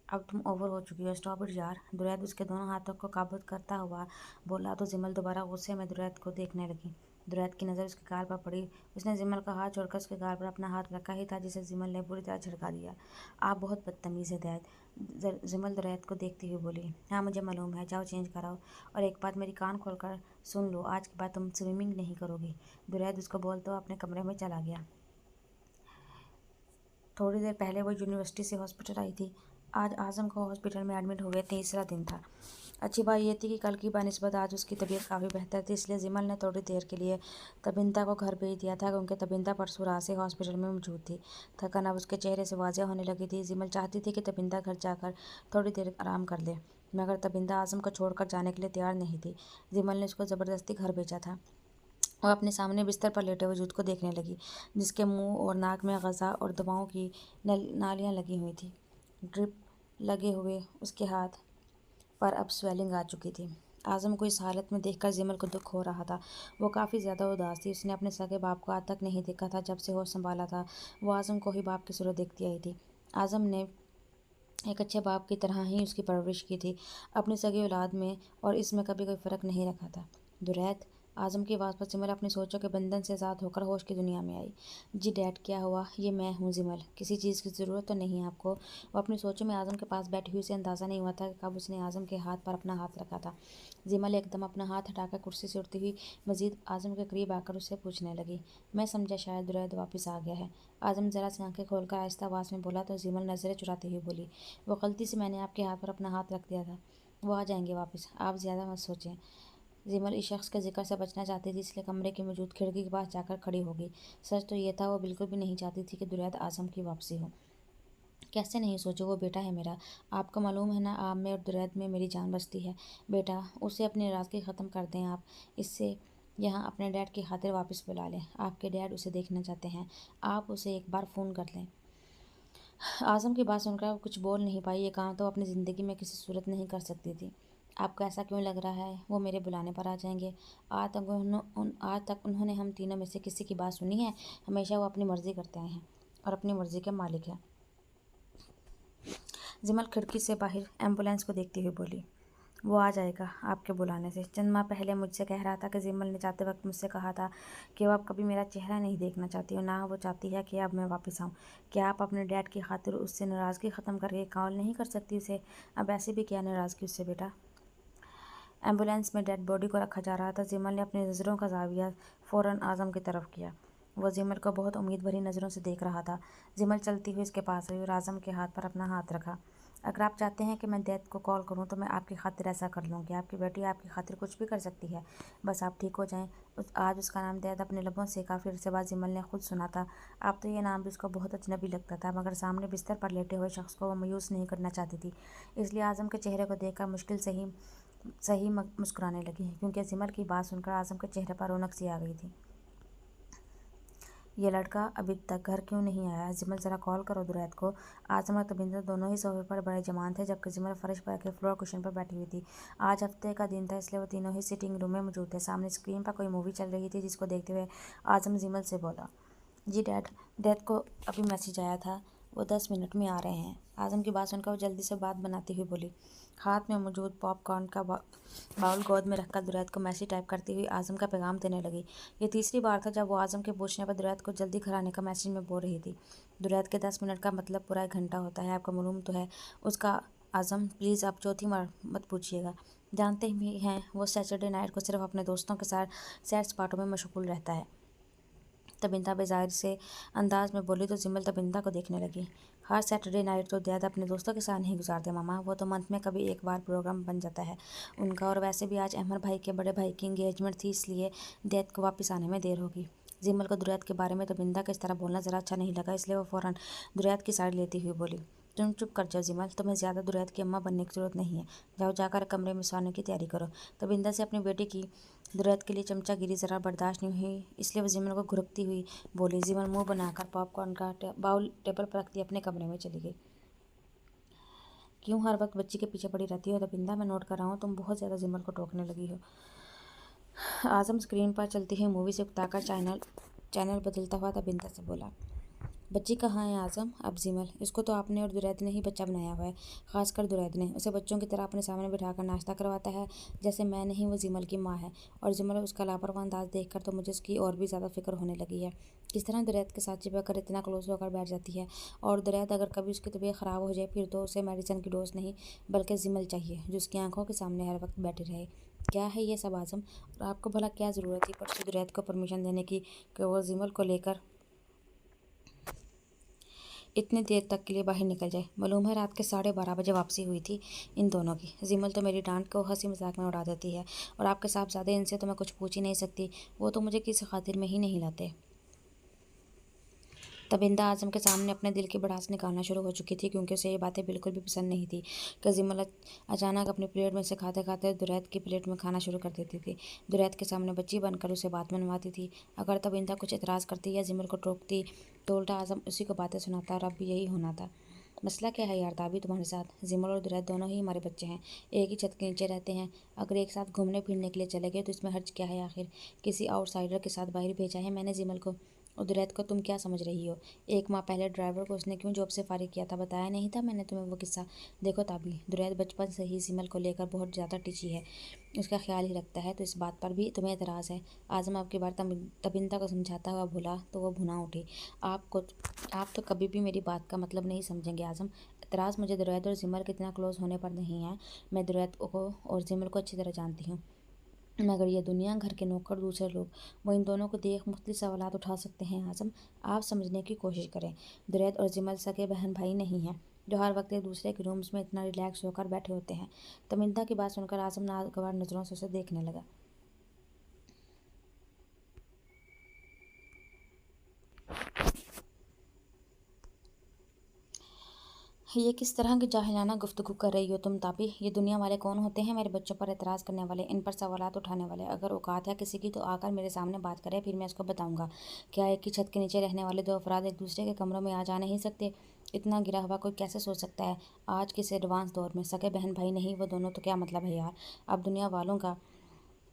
अब तुम ओवर हो चुकी हो, स्टॉप इट यार। दुरैद उसके दोनों हाथों को काबू करता हुआ बोला तो जिमल दोबारा गुस्से में दुरैद को देखने लगी। दुरैद की नज़र उसके गाल पर पड़ी। उसने जिमल का हाथ छोड़कर उसके गाल पर अपना हाथ रखा ही था, जिसे जिमल ने बुरी तरह झटका दिया। आप बहुत बदतमीज़ है दैद। जिमल दुरैद को देखती हुई बोली। हाँ मुझे मालूम है, जाओ चेंज कराओ। और एक बात मेरी कान खोल कर सुन लो, आज के बाद तुम स्विमिंग नहीं करोगी। दुरैद उसको बोलते हुए अपने कमरे में चला गया। थोड़ी देर पहले वो यूनिवर्सिटी से हॉस्पिटल आई थी। आज आज़म को हॉस्पिटल में एडमिट हो गए, तीसरा दिन था। अच्छी बात यह थी कि कल की बनिस्बत आज उसकी तबीयत काफ़ी बेहतर थी, इसलिए जिमल ने थोड़ी देर के लिए तबिंदा को घर भेज दिया था, क्योंकि तबिंदा परसों रात से हॉस्पिटल में मौजूद थी। थकान अब उसके चेहरे से वाज़ेह होने लगी थी। जिमल चाहती थी कि तबिंदा घर जाकर थोड़ी देर आराम कर ले, मगर तबिंदा आज़म को छोड़कर जाने के लिए तैयार नहीं थी। जिमल ने उसको ज़बरदस्ती घर भेजा था। वह अपने सामने बिस्तर पर लेटे वजूद को देखने लगी, जिसके मुंह और नाक में ग़ज़ा और दवाओं की नालियाँ लगी हुई थी। ड्रिप लगे हुए उसके हाथ पर अब स्वेलिंग आ चुकी थी। आज़म को इस हालत में देखकर जिमल को दुख हो रहा था। वो काफ़ी ज़्यादा उदास थी। उसने अपने सगे बाप को आज तक नहीं देखा था। जब से होश संभाला था वो आज़म को ही बाप की सूरत देखती आई थी। आज़म ने एक अच्छे बाप की तरह ही उसकी परवरिश की थी, अपनी सगी औलाद में, और इसमें कभी कोई फ़र्क नहीं रखा था। दुरैद, आज़म की आवाज़ पर जिमल अपनी सोचों के बंधन से आज़ाद होकर होश की दुनिया में आई। जी डैड, क्या हुआ? ये मैं हूँ जिमल। किसी चीज़ की ज़रूरत तो नहीं है आपको? वो अपनी सोचों में आज़म के पास बैठी हुई, उसे अंदाज़ा नहीं हुआ था कि कब उसने आज़म के हाथ पर अपना हाथ रखा था। जिमल एकदम अपना हाथ हटाकर कुर्सी से उठती हुई मज़ीद आज़म के करीब आकर उससे पूछने लगी। मैं समझा शायद दुरैद वापस आ गया है। आज़म ज़रा सी आंखें खोलकर आहिस्ता आवाज़ में बोला तो जिमल नज़रें चुराती हुई बोली, वो गलती से मैंने आपके हाथ पर अपना हाथ रख दिया था। वो आ जाएंगे वापस, आप ज़्यादा मत सोचें। जिमल इस शख्स के जिक्र से बचना चाहती थी, इसलिए कमरे की मौजूद खिड़की के पास जाकर खड़ी हो गई। सच तो ये था, वो बिल्कुल भी नहीं चाहती थी कि दुरैद आज़म की वापसी हो। कैसे नहीं सोचो, वो बेटा है मेरा। आपको मालूम है ना, आप में और दुरैद में मेरी जान बसती है। बेटा, उसे अपनी नाराज़गी ख़त्म कर दें आप। इससे यहाँ अपने डैड की खातिर वापस बुला लें। आपके डैड उसे देखना चाहते हैं। आप उसे एक बार फ़ोन कर लें। आज़म की बात सुनकर वो कुछ बोल नहीं पाई। ये काम तो अपनी ज़िंदगी में किसी सूरत नहीं कर सकती थी। आपको ऐसा क्यों लग रहा है वो मेरे बुलाने पर आ जाएंगे? आज तक उन्होंने हम तीनों में से किसी की बात सुनी है? हमेशा वो अपनी मर्ज़ी करते आए हैं और अपनी मर्ज़ी के मालिक हैं। जिमल खिड़की से बाहर एम्बुलेंस को देखती हुई बोली, वो आ जाएगा आपके बुलाने से। चंद माह पहले मुझसे कह रहा था कि जिमल ने जाते वक्त मुझसे कहा था कि वो अब कभी मेरा चेहरा नहीं देखना चाहती और ना वो चाहती है कि अब मैं वापस आऊँ। क्या आप अपने डैड की खातिर उससे नाराज़गी ख़त्म करके कॉल नहीं कर सकती उसे? अब ऐसे भी क्या नाराज़गी उससे बेटा? एम्बुलेंस में डेड बॉडी को रखा जा रहा था। जिमल ने अपनी नज़रों का जाविया फ़ौरन आज़म की तरफ किया। वो जिमल को बहुत उम्मीद भरी नज़रों से देख रहा था। जिमल चलती हुई उसके पास आई और आज़म के हाथ पर अपना हाथ रखा। अगर आप चाहते हैं कि मैं दैत को कॉल करूं तो मैं आपकी खातिर ऐसा कर लूँगी। आपकी बेटी आपकी खातिर कुछ भी कर सकती है, बस आप ठीक हो जाएं। आज उसका नाम दैत अपने लबों से काफ़ी अरसे बाद जिमल ने खुद सुना था। अब तो ये नाम भी उसको बहुत अजनबी लगता था, मगर सामने बिस्तर पर लेटे हुए शख्स को वो मायूस नहीं करना चाहती थी। इसलिए आज़म के चेहरे को देखकर मुश्किल से ही सही मुस्कुराने लगी, क्योंकि जिमल की बात सुनकर आज़म के चेहरे पर रौनक सी आ गई थी। ये लड़का अभी तक घर क्यों नहीं आया? जिमल ज़रा कॉल करो दुरैत को। आज़म और तबिंदर दोनों ही सोफे पर बड़े जमान थे, जबकि जिमल फर्श पर के फ्लोर कुशन पर बैठी हुई थी। आज हफ्ते का दिन था, इसलिए वो तीनों ही सिटिंग रूम में मौजूद थे। सामने स्क्रीन पर कोई मूवी चल रही थी, जिसको देखते हुए आज़म जिमल से बोला, जी डैड, डैड को अभी मैसेज आया था, वो 10 मिनट में आ रहे हैं। आज़म की बात सुनकर वो जल्दी से बात बनाती हुई बोली। हाथ में मौजूद पॉपकॉर्न का बाउल गोद में रखकर दुरैत को मैसेज टाइप करती हुई आज़म का पैगाम देने लगी। ये तीसरी बार था जब वो आज़म के पूछने पर दुरैत को जल्दी घर आने का मैसेज में बोल रही थी। दुरैत के 10 मिनट का मतलब पूरा 1 घंटा होता है, आपका मालूम तो है उसका। आज़म प्लीज़ आप चौथी बार मत पूछिएगा। जानते भी हैं वो सैटरडे नाइट को सिर्फ अपने दोस्तों के साथ सैर सपाटों में मशगूल रहता है। तबिंदा बेजाहिर से अंदाज में बोली तो जिमल तबिंदा को देखने लगी। हर सैटरडे नाइट तो दैद अपने दोस्तों के साथ नहीं गुजारते मामा, वो तो मंथ में कभी एक बार प्रोग्राम बन जाता है उनका। और वैसे भी आज अहमद भाई के बड़े भाई की इंगेजमेंट थी, इसलिए दैद को वापस आने में देर होगी। जिमल को दुरैत के बारे में तबिंदा का इस तरह बोलना ज़रा अच्छा नहीं लगा, इसलिए वो फ़ौरन दुरैत की साइड लेती हुई बोली, तुम चुप कर जाओ जिमल, तुम्हें ज़्यादा दुरैत की अम्मा बनने की ज़रूरत नहीं है। जाओ जाकर कमरे में सोने की तैयारी करो। तबिंदा से अपनी बेटी की दुरैत के लिए चमचागिरी ज़रा बर्दाश्त नहीं हुई, इसलिए वो जिमल को घुरकती हुई बोली। जिमल मुंह बनाकर पॉपकॉर्न का बाउल टेबल पर रखती अपने कमरे में चली गई। क्यों हर वक्त बच्ची के पीछे पड़ी रहती हो तबिंदा? मैं नोट कर रहा हूँ तुम बहुत ज़्यादा जिमल को टोकने लगी हो। आज़म स्क्रीन पर चलती हुई मूवी से उकताकर चैनल बदलता हुआ तबिंदा से बोला, बच्ची कहाँ है आज़म? अब जिमल, इसको तो आपने और दुरैद ने ही बच्चा बनाया हुआ है, खासकर दुरैद ने। उसे बच्चों की तरह अपने सामने बिठाकर नाश्ता करवाता है जैसे मैं नहीं वो जिमल की माँ है। और जिमल उसका लापरवाह अंदाज देखकर तो मुझे उसकी और भी ज़्यादा फिक्र होने लगी है। किस तरह दुरैद के साथ चिपक कर इतना क्लोज होकर बैठ जाती है। और दुरैद अगर कभी उसकी तबीयत ख़राब हो जाए फिर तो उसे मेडिसिन की डोज नहीं बल्कि जिमल चाहिए, जो उसकी आंखों के सामने हर वक्त बैठे रहे। क्या है ये सब आज़म? और आपको भला क्या ज़रूरत थी परसों दुरैद को परमिशन देने की कि वो जिमल को लेकर इतनी देर तक के लिए बाहर निकल जाए? मालूम है रात के 12:30 बजे वापसी हुई थी इन दोनों की। जिमल तो मेरी डांट को हंसी मजाक में उड़ा देती है, और आपके साहबजादे इनसे तो मैं कुछ पूछ ही नहीं सकती, वो तो मुझे किसी खातिर में ही नहीं लाते। तबिंदा आज़म के सामने अपने दिल की भड़ास निकालना शुरू हो चुकी थी, क्योंकि उसे ये बातें बिल्कुल भी पसंद नहीं थी कि जिमल अचानक अपनी प्लेट में से खाते खाते दुरैत की प्लेट में खाना शुरू कर देती थी। दुरैत के सामने बच्ची बनकर उसे बात मनवाती थी। अगर तबिंदा कुछ एतराज़ करती या जिमल को टोकती तो उल्टा आज़म उसी को बातें सुनाता, और अब भी यही होना था। मसला क्या है यार दाबी तुम्हारे साथ? जिमल और दुरैत दोनों ही हमारे बच्चे हैं, एक ही छत के नीचे रहते हैं। अगर एक साथ घूमने फिरने के लिए चले गए तो इसमें हर्ज क्या है? आखिर किसी आउटसाइडर के साथ बाहर भेजा है मैंने जिमल को? और दुरैत को तुम क्या समझ रही हो? 1 माह पहले ड्राइवर को उसने क्यों जॉब से फारिग किया था, बताया नहीं था मैंने तुम्हें वो किस्सा? देखो ताबी, दुरैत बचपन से ही जिमल को लेकर बहुत ज़्यादा टिची है, उसका ख्याल ही रखता है, तो इस बात पर भी तुम्हें एतराज़ है? आज़म आपकी बार तबिंदा को समझाता हुआ बोला तो वो भुना उठी। आप तो कभी भी मेरी बात का मतलब नहीं समझेंगे आज़म। एतराज़ मुझे दुरैत और जिमल के इतना क्लोज होने पर नहीं है। मैं दुरैत को और जिमल को अच्छी तरह जानती हूँ, मगर यह दुनिया, घर के नौकर, दूसरे लोग, वो इन दोनों को देख मुख्तलिफ सवालात उठा सकते हैं। आज़म आप समझने की कोशिश करें, दुरैत और जिमल सगे बहन भाई नहीं हैं जो हर वक्त एक दूसरे के रूम्स में इतना रिलैक्स होकर बैठे होते हैं। तमिंदा की बात सुनकर आज़म नागवार नज़रों से उसे देखने लगा। ये किस तरह की जाहिलाना गुफ्तगू कर रही हो तुम ताबी? ये दुनिया वाले कौन होते हैं मेरे बच्चों पर एतराज़ करने वाले, इन पर सवालात उठाने वाले? अगर औकात है किसी की तो आकर मेरे सामने बात करे, फिर मैं इसको बताऊंगा। क्या एक ही छत के नीचे रहने वाले दो अफराद एक दूसरे के कमरों में आ जा नहीं सकते? इतना गिरा हुआ कोई कैसे सोच सकता है? आज के इस एडवांस दौर में सगे बहन भाई नहीं वो दोनों तो क्या मतलब है यार? अब दुनिया वालों का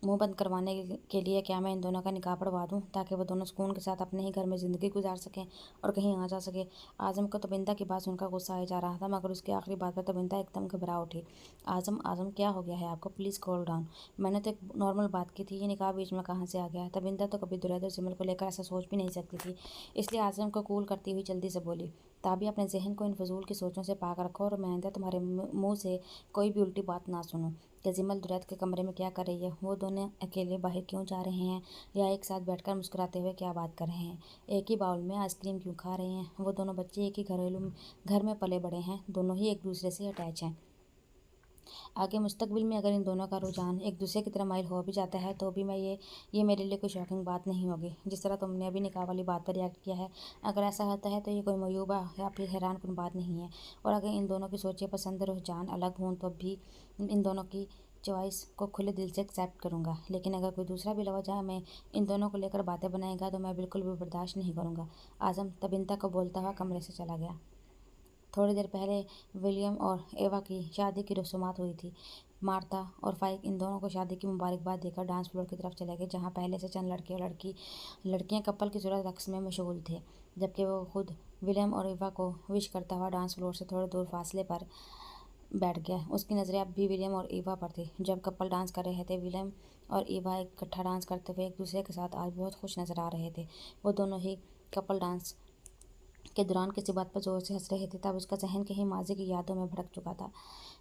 मुंह बंद करवाने के लिए क्या मैं इन दोनों का निकाह पढ़वा दूं ताकि वो दोनों सुकून के साथ अपने ही घर में ज़िंदगी गुजार सकें और कहीं आ जा सके। आज़म को तबिंदा की बात सुनकर गुस्सा आ जा रहा था, मगर उसकी आखिरी बात पर तबिंदा एकदम घबरा उठी। आज़म आज़म क्या हो गया है आपको? Please cool down. मैंने तो एक नॉर्मल बात की थी, ये निकाह बीच में कहाँ से आ गया? तबिंदा तो कभी दुरैद और जिमल को लेकर ऐसा सोच भी नहीं सकती थी, इसलिए आज़म को कूल करती हुई जल्दी से बोली, ताबी अपने जहन को इन फजूल की सोचों से पाक रखो और मैं आइंदा तुम्हारे मुंह से कोई भी उल्टी बात ना सुनूं। कि जिमल दुरैद के कमरे में क्या कर रही है? वो दोनों अकेले बाहर क्यों जा रहे हैं? या एक साथ बैठकर मुस्कुराते हुए क्या बात कर रहे हैं? एक ही बाउल में आइसक्रीम क्यों खा रहे हैं? वो दोनों बच्चे एक ही घर में पले बड़े हैं, दोनों ही एक दूसरे से अटैच हैं। आगे मुस्तकबिल में अगर इन दोनों का रुझान एक दूसरे की तरह माइल हो भी जाता है तो भी ये मेरे लिए कोई शॉकिंग बात नहीं होगी, जिस तरह तुमने अभी निकाह वाली बात पर रिएक्ट किया है। अगर ऐसा होता है तो ये कोई मयूबा या फिर हैरान कुन बात नहीं है। और अगर इन दोनों की सोचें पसंद रुझान अलग हों तो भी इन दोनों की चॉइस को खुले दिल से एक्सेप्ट करूँगा, लेकिन अगर कोई दूसरा भी लवजह में इन दोनों को लेकर बातें बनाएगा तो मैं बिल्कुल भी बर्दाश्त नहीं करूँगा। आज़म तबिंता को बोलता हुआ कमरे से चला गया। थोड़ी देर पहले विलियम और एवा की शादी की रस्मात हुई थी। मार्था और फाइक इन दोनों को शादी की मुबारकबाद देकर डांस फ्लोर की तरफ चले गए, जहां पहले से चंद लड़के और लड़कियां कपल की सूरत रक्स में मशगूल थे, जबकि वो खुद विलियम और एवा को विश करता हुआ डांस फ्लोर से थोड़े दूर फासले पर बैठ गया। उसकी नज़रें अब भी विलियम और ईवा पर थी। जब कपल डांस कर रहे थे, विलियम और ईवा इकट्ठा डांस करते हुए एक दूसरे के साथ आज बहुत खुश नजर आ रहे थे। वो दोनों ही कपल डांस के दौरान किसी बात पर जोर से हंस रहे थे, तब उसका जहन कहीं माजी की यादों में भटक चुका था।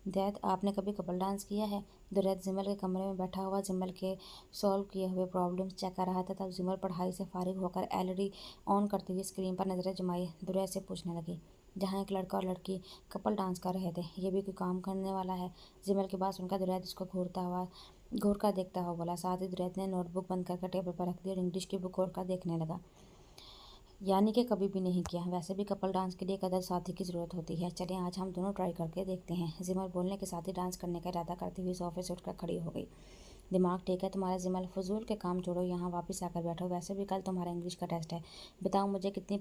दैत, आपने कभी कपल डांस किया है? दुरैद जिमल के कमरे में बैठा हुआ जिमल के सॉल्व किए हुए प्रॉब्लम्स चेक कर रहा था। तब जिमल पढ़ाई से फारिग होकर एलईडी ऑन करती हुई स्क्रीन पर नजरें जमाई दुरैद से पूछने लगी, जहाँ एक लड़का और लड़की कपल डांस कर रहे थे, ये भी कोई काम करने वाला है? जिमल की बात सुनकर दुरैद उसको घूर कर देखता हुआ बोला। साथ ही दुरैद ने नोटबुक बंद करके टेबल पर रख दी और इंग्लिश की बुक खोलकर देखने लगा। यानी कि कभी भी नहीं किया। वैसे भी कपल डांस के लिए कदर साथी की ज़रूरत होती है। चलिए आज हम दोनों ट्राई करके देखते हैं। जिमल बोलने के साथ ही डांस करने का इरादा करती हुई सोफे से उठकर खड़ी हो गई। दिमाग ठीक है तुम्हारा जिमल? फजूल के काम छोड़ो, यहाँ वापस आकर बैठो। वैसे भी कल तुम्हारा इंग्लिश का टेस्ट है। बताओ मुझे कितनी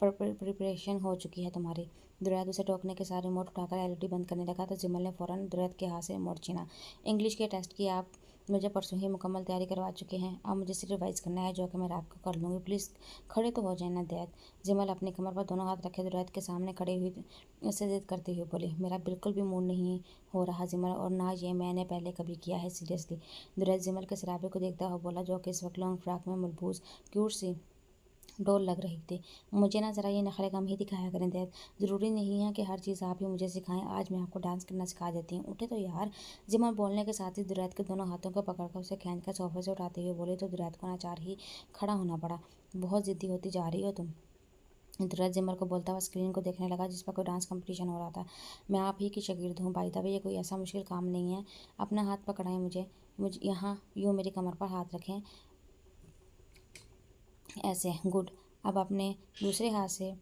प्रिपरेशन हो चुकी है तुम्हारी? दुरैद उसे टोकने के साथ रिमोट उठाकर एलईडी बंद करने लगा तो जिमल ने फ़ौरन दुरैद के हाथ से रिमोट छीना। इंग्लिश के टेस्ट की आप मुझे परसों ही मुकम्मल तैयारी करवा चुके हैं, अब मुझे सिर्फ रिवाइज़ करना है, जो कि मैं रात को कर लूँगी। प्लीज़ खड़े तो हो जाए ना दैत। जिमल अपनी कमर पर दोनों हाथ रखे दुरैद के सामने खड़ी हुई उससे जिद करती हुई बोली, मेरा बिल्कुल भी मूड नहीं हो रहा जिमल, और ना ये मैंने पहले कभी किया है, सीरियसली। दुरैद जिमल के सराबे को देखता हुआ बोला, जो कि इस वक्त लॉन्ग फ्रॉक में मलबूस क्यूट सी डोल लग रही थी। मुझे ना ज़रा ये नखरे कम ही दिखाया करें दैत। ज़रूरी नहीं है कि हर चीज़ आप ही मुझे सिखाएं। आज मैं आपको डांस करना सिखा देती हूँ, उठे तो यार। जिमल बोलने के साथ ही दुरैद के दोनों हाथों को पकड़कर उसे खींचकर सोफे से उठाते हुए बोले तो दुरैद को नाचार ही खड़ा होना पड़ा। बहुत ज़िद्दी होती जा रही हो तुम। दुरैद जिमल को बोलता हुआ स्क्रीन को देखने लगा जिस पर कोई डांस कंपटीशन हो रहा था। मैं आप ही की शागिर्द हूँ बाय द वे, ये कोई ऐसा मुश्किल काम नहीं है। अपना हाथ पकड़ाएं मुझे यहाँ यूँ मेरी कमर पर हाथ रखें, ऐसे। गुड। अब अपने दूसरे हाथ से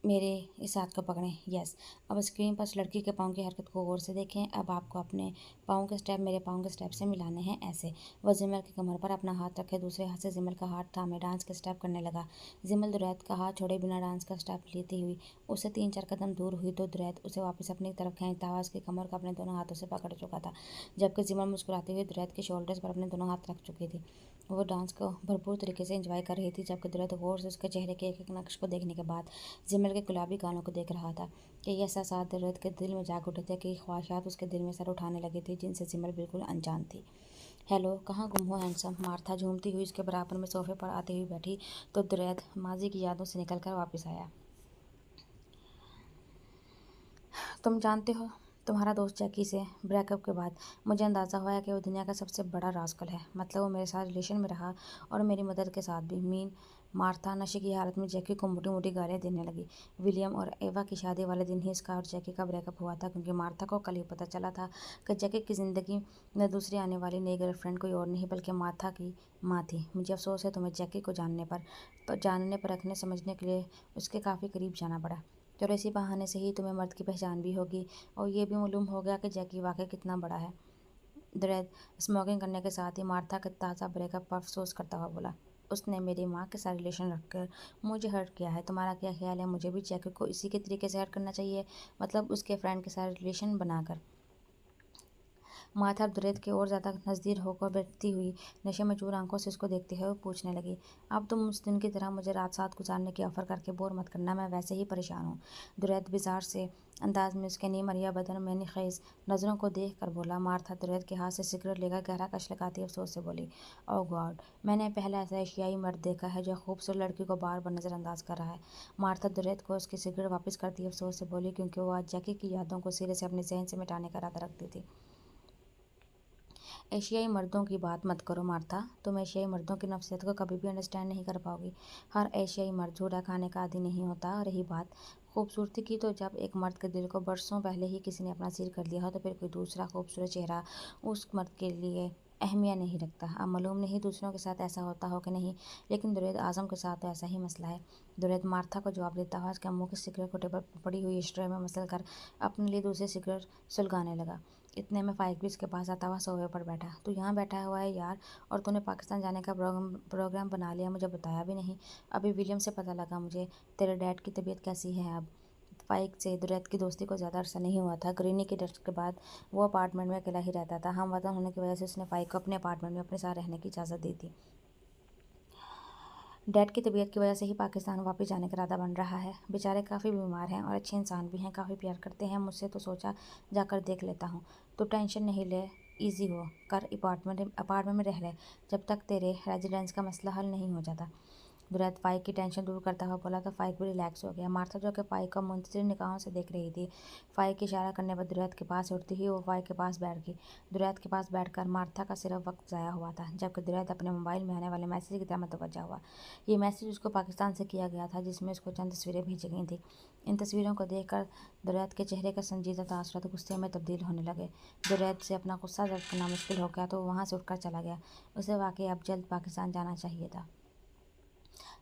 मेरे इस हाथ को पकड़ें। यस। अब स्क्रीन पर उस लड़की के पाँव की हरकत को गौर से देखें। अब आपको अपने पाँव के स्टेप मेरे पाँव के स्टेप से मिलाने हैं, ऐसे। वह जिमल की कमर पर अपना हाथ रखे दूसरे हाथ से जिमल का हाथ थामे डांस के स्टेप करने लगा। जिमल दुरैद का हाथ छोड़े बिना डांस का स्टेप लेती हुई उससे 3-4 कदम दूर हुई तो दुरैद उसे वापस अपनी तरफ खींचता हुआ उसकी कमर को अपने दोनों हाथों से पकड़ चुका था, जबकि जिमल मुस्कुराते हुए दुरैद के शोल्डर्स पर अपने दोनों हाथ रख चुकी थी। वो डांस को भरपूर तरीके से एंजॉय कर रही थी, जबकि दुरैद गौर से उसके चेहरे के एक एक नक्श को देखने के बाद जिमल के गुलाबी गालों को देख रहा था कि ये एहसास दुरैद के दिल में जाग उठे थे, कि ख्वाहिशात उसके दिल में सर उठाने लगी थी जिनसे जिमल बिल्कुल अनजान थी। हेलो, कहाँ गुम हो हैंडसम? मार्था झूमती हुई उसके बराबर में सोफे पर आती हुई बैठी तो दुरैद माजी की यादों से निकल कर वापस आया। तुम जानते हो, तुम्हारा दोस्त जैकी से ब्रेकअप के बाद मुझे अंदाज़ा हुआ है कि वो दुनिया का सबसे बड़ा रास्कल है। मतलब वो मेरे साथ रिलेशन में रहा और मेरी मदद के साथ भी। मार्था नशे की हालत में जैकी को मोटी मोटी गालियाँ देने लगी। विलियम और एवा की शादी वाले दिन ही इसका और जैकी का ब्रेकअप हुआ था, क्योंकि मार्था को कल ही पता चला था कि जैकी की ज़िंदगी में दूसरी आने वाली नई गर्लफ्रेंड कोई और नहीं बल्कि मार्था की माँ थी। मुझे अफसोस है तुम्हें जैकी को जानने पर रखने समझने के लिए उसके काफ़ी करीब जाना पड़ा। चलो इसी बहाने से ही तुम्हें मर्द की पहचान भी होगी और ये भी मालूम हो गया कि जैकी वाकई कितना बड़ा है। दुरैद स्मोकिंग करने के साथ ही मार्था के ताज़ा ब्रेकअप पर अफसोस करता हुआ बोला, उसने मेरी माँ के साथ रिलेशन रखकर मुझे हर्ट किया है। तुम्हारा क्या ख्याल है? मुझे भी जैकी को इसी के तरीके से हर्ट करना चाहिए, मतलब उसके फ्रेंड के साथ रिलेशन बनाकर? माथा दुरेत की ओर ज़्यादा नज़दीक होकर बैठती हुई नशे में चूर आंखों से उसको देखते हुए पूछने लगी, अब तुम उस दिन की तरह मुझे रात साथ गुजारने की ऑफ़र करके बोर मत करना, मैं वैसे ही परेशान हूँ। दुरेत बिजार से अंदाज में उसके नीमरिया बदन में निखेज नज़रों को देख कर बोला। मार्था दुरेत के हाथ से सिगरेट लेकर गहरा कश लगाती अफसोस से बोली, ओह गॉड, मैंने पहला ऐसा एशियाई मर्द देखा है जो खूबसूरत लड़की को बार बार नज़रअंदाज कर रहा है। मार्था दुरेत को उसकी सिगरेट वापस करती अफसोस से बोली, क्योंकि वो आज जैकी की यादों को सिरे से अपने जहन से मिटाने का इरादा रखती थी। एशियाई मर्दों की बात मत करो मार्था, तुम एशियाई मर्दों की नफसियत को कभी भी अंडरस्टैंड नहीं कर पाओगी। हर एशियाई मर्द झूठा खाने का आदी नहीं होता। रही बात खूबसूरती की, तो जब एक मर्द के दिल को बरसों पहले ही किसी ने अपना सिर कर लिया हो, तो फिर कोई दूसरा खूबसूरत चेहरा उस मर्द के लिए अहमियत नहीं रखता। अब मालूम नहीं दूसरों के साथ ऐसा होता हो कि नहीं, लेकिन दुरैद आज़म के साथ तो ऐसा ही मसला है। दुरैद मार्था को जवाब देता हुआ उसके मुँह की सिगरेट को टेबल पर पड़ी हुई स्ट्रे में मसल कर अपने लिए दूसरी सिगरेट सुलगाने लगा। इतने में फाइक भी उसके पास आता हुआ सोफे पर बैठा। तू यहाँ बैठा हुआ है यार, और तूने पाकिस्तान जाने का प्रोग्राम बना लिया, मुझे बताया भी नहीं। अभी विलियम से पता लगा मुझे। तेरे डैड की तबीयत कैसी है अब? फाइक से दुरैत की दोस्ती को ज़्यादा अरसा नहीं हुआ था। ग्रीनी के डेथ के बाद वो अपार्टमेंट में अकेला ही रहता था। हम वतन होने की वजह से उसने फाइक को अपने अपार्टमेंट में अपने साथ रहने की इजाज़त दी थी। डैड की तबीयत की वजह से ही पाकिस्तान वापस जाने का इरादा बन रहा है। बेचारे काफ़ी बीमार हैं और अच्छे इंसान भी हैं, काफ़ी प्यार करते हैं मुझसे, तो सोचा जाकर देख लेता हूँ। तो टेंशन नहीं ले, इजी हो कर अपार्टमेंट में रह ले जब तक तेरे रेजिडेंस का मसला हल नहीं हो जाता। दुरैत फाइक की टेंशन दूर करता हुआ बोला, तो फाइक भी रिलैक्स हो गया। मार्था जो कि फाइक को मुंतज़िर निगाहों से देख रही थी, फाइक इशारा करने पर दुरैत के पास उठती ही वो फाइक के पास बैठ गई। दुरैत के पास बैठकर मार्था का सिर्फ वक्त ज़ाया हुआ था, जबकि दुरैत अपने मोबाइल में आने वाले मैसेज की तरफ मुतवज्जा हुआ। ये मैसेज उसको पाकिस्तान से किया गया था, जिसमें उसको चंद तस्वीरें भेजी गई थी। इन तस्वीरों को देखकर दुरैत के चेहरे का संजीदा तासुरात गुस्से में तब्दील होने लगे। दुरैत से अपना गुस्सा जब्त करना मुश्किल हो गया, तो वो वहाँ से उठकर चला गया। उसे वाकई अब जल्द पाकिस्तान जाना चाहिए था।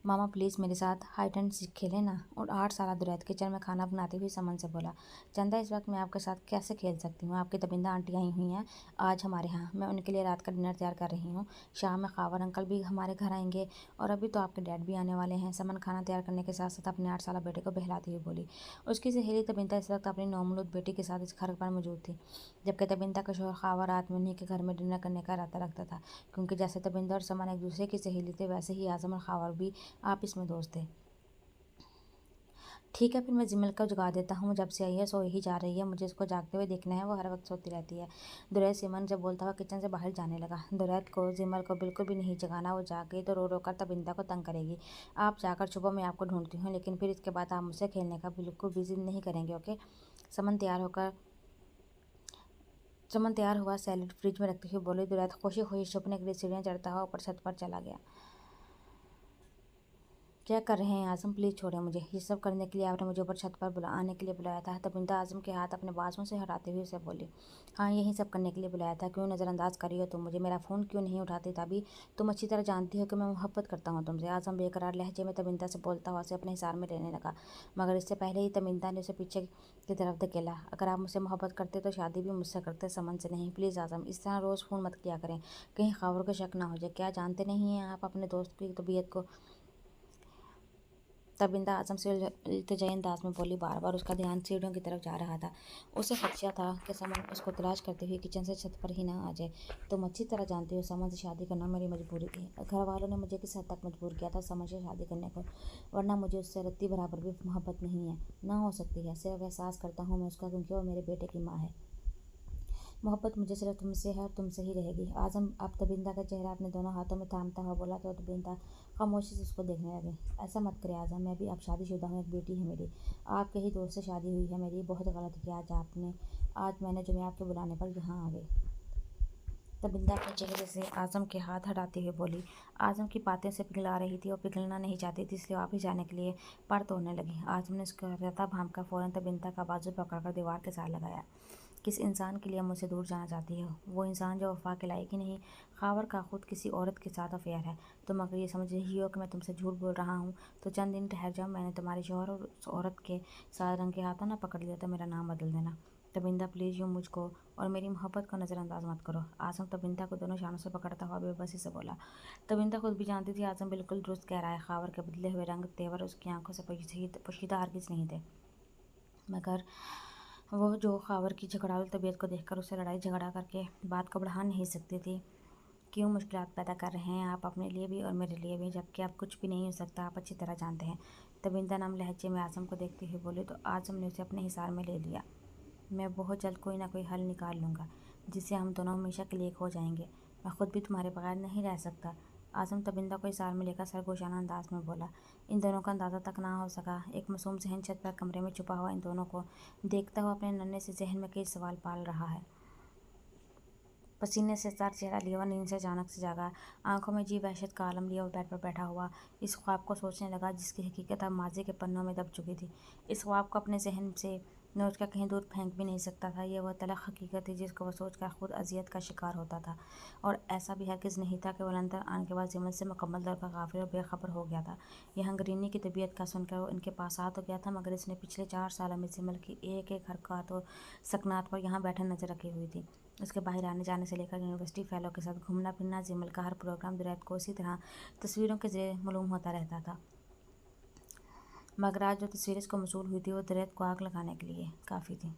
मामा प्लीज़ मेरे साथ हाइड एंड सीख खेलें ना। और 8 साल दुरैत किचन में खाना बनाती हुई समन से बोला, चंदा इस वक्त मैं आपके साथ कैसे खेल सकती हूँ? आपकी तबिंदा आंटी आई हुई हैं आज हमारे यहाँ, मैं उनके लिए रात का डिनर तैयार कर रही हूँ। शाम में खावर अंकल भी हमारे घर आएंगे, और अभी तो आपके डैड भी आने वाले हैं। समन खाना तैयार करने के साथ साथ अपने 8 साल बेटे को बहलाती हुई बोली। उसकी सहेली तबिंदा इस वक्त अपनी नौमलूद बेटी के साथ इस घर पर मौजूद थी, जबकि तबिंदा का शोहर खावर रात में उन्हीं के घर में डिनर करने का इरादा रखता था। क्योंकि जैसे तबिंदा और समन एक दूसरे की सहेली थे, वैसे ही आज़म और खावर भी आपस में दोस्त थे। ठीक है, फिर मैं जिमल को जगा देता हूँ, जब से आई है सो ही जा रही है, मुझे इसको जागते हुए देखना है, वो हर वक्त सोती रहती है। दुरैत सिमन जब बोलता हुआ किचन से बाहर जाने लगा। दुरैत को जिमल को बिल्कुल भी नहीं जगाना, वो जाग गई तो रो रो कर तबिंदा को तंग करेगी। आप जाकर छुपो, मैं आपको ढूंढती हूँ, लेकिन फिर इसके बाद आप मुझसे खेलने का बिल्कुल भी जिद नहीं करेंगे, ओके? समन तैयार होकर समन तैयार हुआ सैलेड फ्रिज में रखती हुई बोली। दुरैत खुशी खुशी छुपने के लिए सीढ़ियाँ चढ़ता हुआ ऊपर छत पर चला गया। क्या कर रहे हैं आज़म, प्लीज़ छोड़ें मुझे। ये सब करने के लिए आपने मुझे ऊपर छत पर आने के लिए बुलाया था? तबिंदा आज़म के हाथ अपने बाजुओं से हटाते हुए उसे बोली। हाँ, यही सब करने के लिए बुलाया था। क्यों नज़रअंदाज कर रही हो तुम मुझे? मेरा फ़ोन क्यों नहीं उठाती? तभी तुम अच्छी तरह जानती हो कि मैं मोहब्बत करता हूँ तुमसे। आज़म बेकरार लहजे में तबिंदा से बोलता हुआ उसे अपने हिसार में लेने लगा, मगर इससे पहले ही तबिंदा ने उसे पीछे की तरफ धकेला। अगर आप मुझसे मोहब्बत करते तो शादी भी मुझसे करते, समन से नहीं। प्लीज़ आज़म, इस तरह रोज़ फ़ोन मत किया करें, कहीं खबर को शक ना हो जाए। क्या जानते नहीं हैं आप अपने दोस्त की तबीयत को? तबिंदा आज़म से इल्तिजाई अंदाज में बोली। बार बार उसका ध्यान सीढ़ियों की तरफ जा रहा था। उसे खदशा था कि समन उसको तलाश करते हुए किचन से छत पर ही ना आ जाए। तुम अच्छी तरह जानती हो समन से शादी करना मेरी मजबूरी थी। घर वालों ने मुझे किस हद तक मजबूर किया था समन से शादी करने को, वरना मुझे उससे रत्ती बराबर भी मोहब्बत नहीं है, ना हो सकती है। सिर्फ एहसास करता हूँ मैं उसका, क्योंकि वो मेरे बेटे की माँ है। मोहब्बत मुझे सिर्फ तुमसे है और तुमसे ही रहेगी। आज़म अब तबिंदा का चेहरा अपने दोनों हाथों में थामता हुआ बोला, तो तबिंदा खामोशी से उसको देखने लगे। ऐसा मत करे आज़म, मैं भी अब शादीशुदा हूँ, एक बेटी है मेरी। आपके ही दोस्त से शादी हुई है मेरी। बहुत गलत किया आज मैंने जो मैं आपके बुलाने पर यहाँ आ गई। तबिंदा अपने चेहरे से आज़म के हाथ हटाते हुए बोली। आज़म की बातें से पिघला रही थी और पिघलना नहीं चाहती थी, इसलिए वापस जाने के लिए पर तोड़ने लगी। आज़म ने उसका रहता भाम का फ़ौरन तबिंदा का बाजू पकड़कर दीवार के साथ लगाया। किस इंसान के लिए मुझसे दूर जाना चाहती हो? वो इंसान जो वफा के लायक ही नहीं। खावर का खुद किसी औरत के साथ अफेयर है। तुम अगर ये समझ रही हो कि मैं तुमसे झूठ बोल रहा हूँ, तो चंद दिन ठहर जाओ। मैंने तुम्हारे शौहर और उस औरत के साथ रंग के हाथों ना पकड़ लिया तो मेरा नाम बदल देना। तबिंदा प्लीज़ यूँ मुझको और मेरी मोहब्बत को नज़रअंदाज मत करो। आज़म तबिंदा को दोनों शानों से पकड़ता हुआ बेबसी से बोला। तबिंदा खुद भी जानती थी आज़म बिल्कुल दुरुस्त कह रहा है। खावर के बदले हुए रंग तेवर उसकी आंखों से पोशीदा हरगिज़ नहीं थे, मगर वो जो खावर की झगड़ालू तबीयत को देखकर उसे लड़ाई झगड़ा करके बात को बढ़ा नहीं सकती थी। क्यों मुश्किलात पैदा कर रहे हैं आप अपने लिए भी और मेरे लिए भी, जबकि आप कुछ भी नहीं हो सकता, आप अच्छी तरह जानते हैं। तबिंदा नम लहजे में आज़म को देखते हुए बोली, तो आज़म ने उसे अपने हिसार में ले लिया। मैं बहुत जल्द कोई ना कोई हल निकाल लूँगा जिससे हम दोनों हमेशा के लिए एक हो जाएंगे। मैं खुद भी तुम्हारे बगैर नहीं रह सकता। आज़म तबिंदा को हिसार में लेकर सरगोशाना अंदाज में बोला। इन दोनों का अंदाज़ा तक ना हो सका। एक मासूम जहन छत पर कमरे में छुपा हुआ इन दोनों को देखता हुआ अपने नन्हे से जहन में कई सवाल पाल रहा है। पसीने से सर चेहरा लिया हुआ नींद से अचानक से जागा, आंखों में जी वहशत का आलम लिया हुआ बेड पर बैठा हुआ इस ख्वाब को सोचने लगा जिसकी हकीकत अब माजी के पन्नों में दब चुकी थी। इस ख्वाब को अपने जहन से नोच कर कहीं दूर फेंक भी नहीं सकता था। यह वह तलख हकीकत थी जिसको वह सोचकर खुद अजियत का शिकार होता था। और ऐसा भी हरगिज़ नहीं था कि वह लंदन आने के बाद जिमल से मुकम्मल तौर पर गाफिल और बेखबर हो गया था। यह हंगरीनी की तबीयत का सुनकर वो इनके पास आ तो गया था, मगर इसने पिछले 4 सालों में जिमल की एक एक हरकत और सकनात पर यहाँ बैठे नजर रखी हुई थी। उसके बाहर आने जाने से लेकर यूनिवर्सिटी फेलो के साथ घूमना फिरना, जिमल का हर प्रोग्राम दुरैत को इसी तरह तस्वीरों के ज़रिए मालूम होता रहता था। मगर आज जो तस्वीर इसको मौसूल हुई थी वो दुरैत को आग लगाने के लिए काफ़ी थी।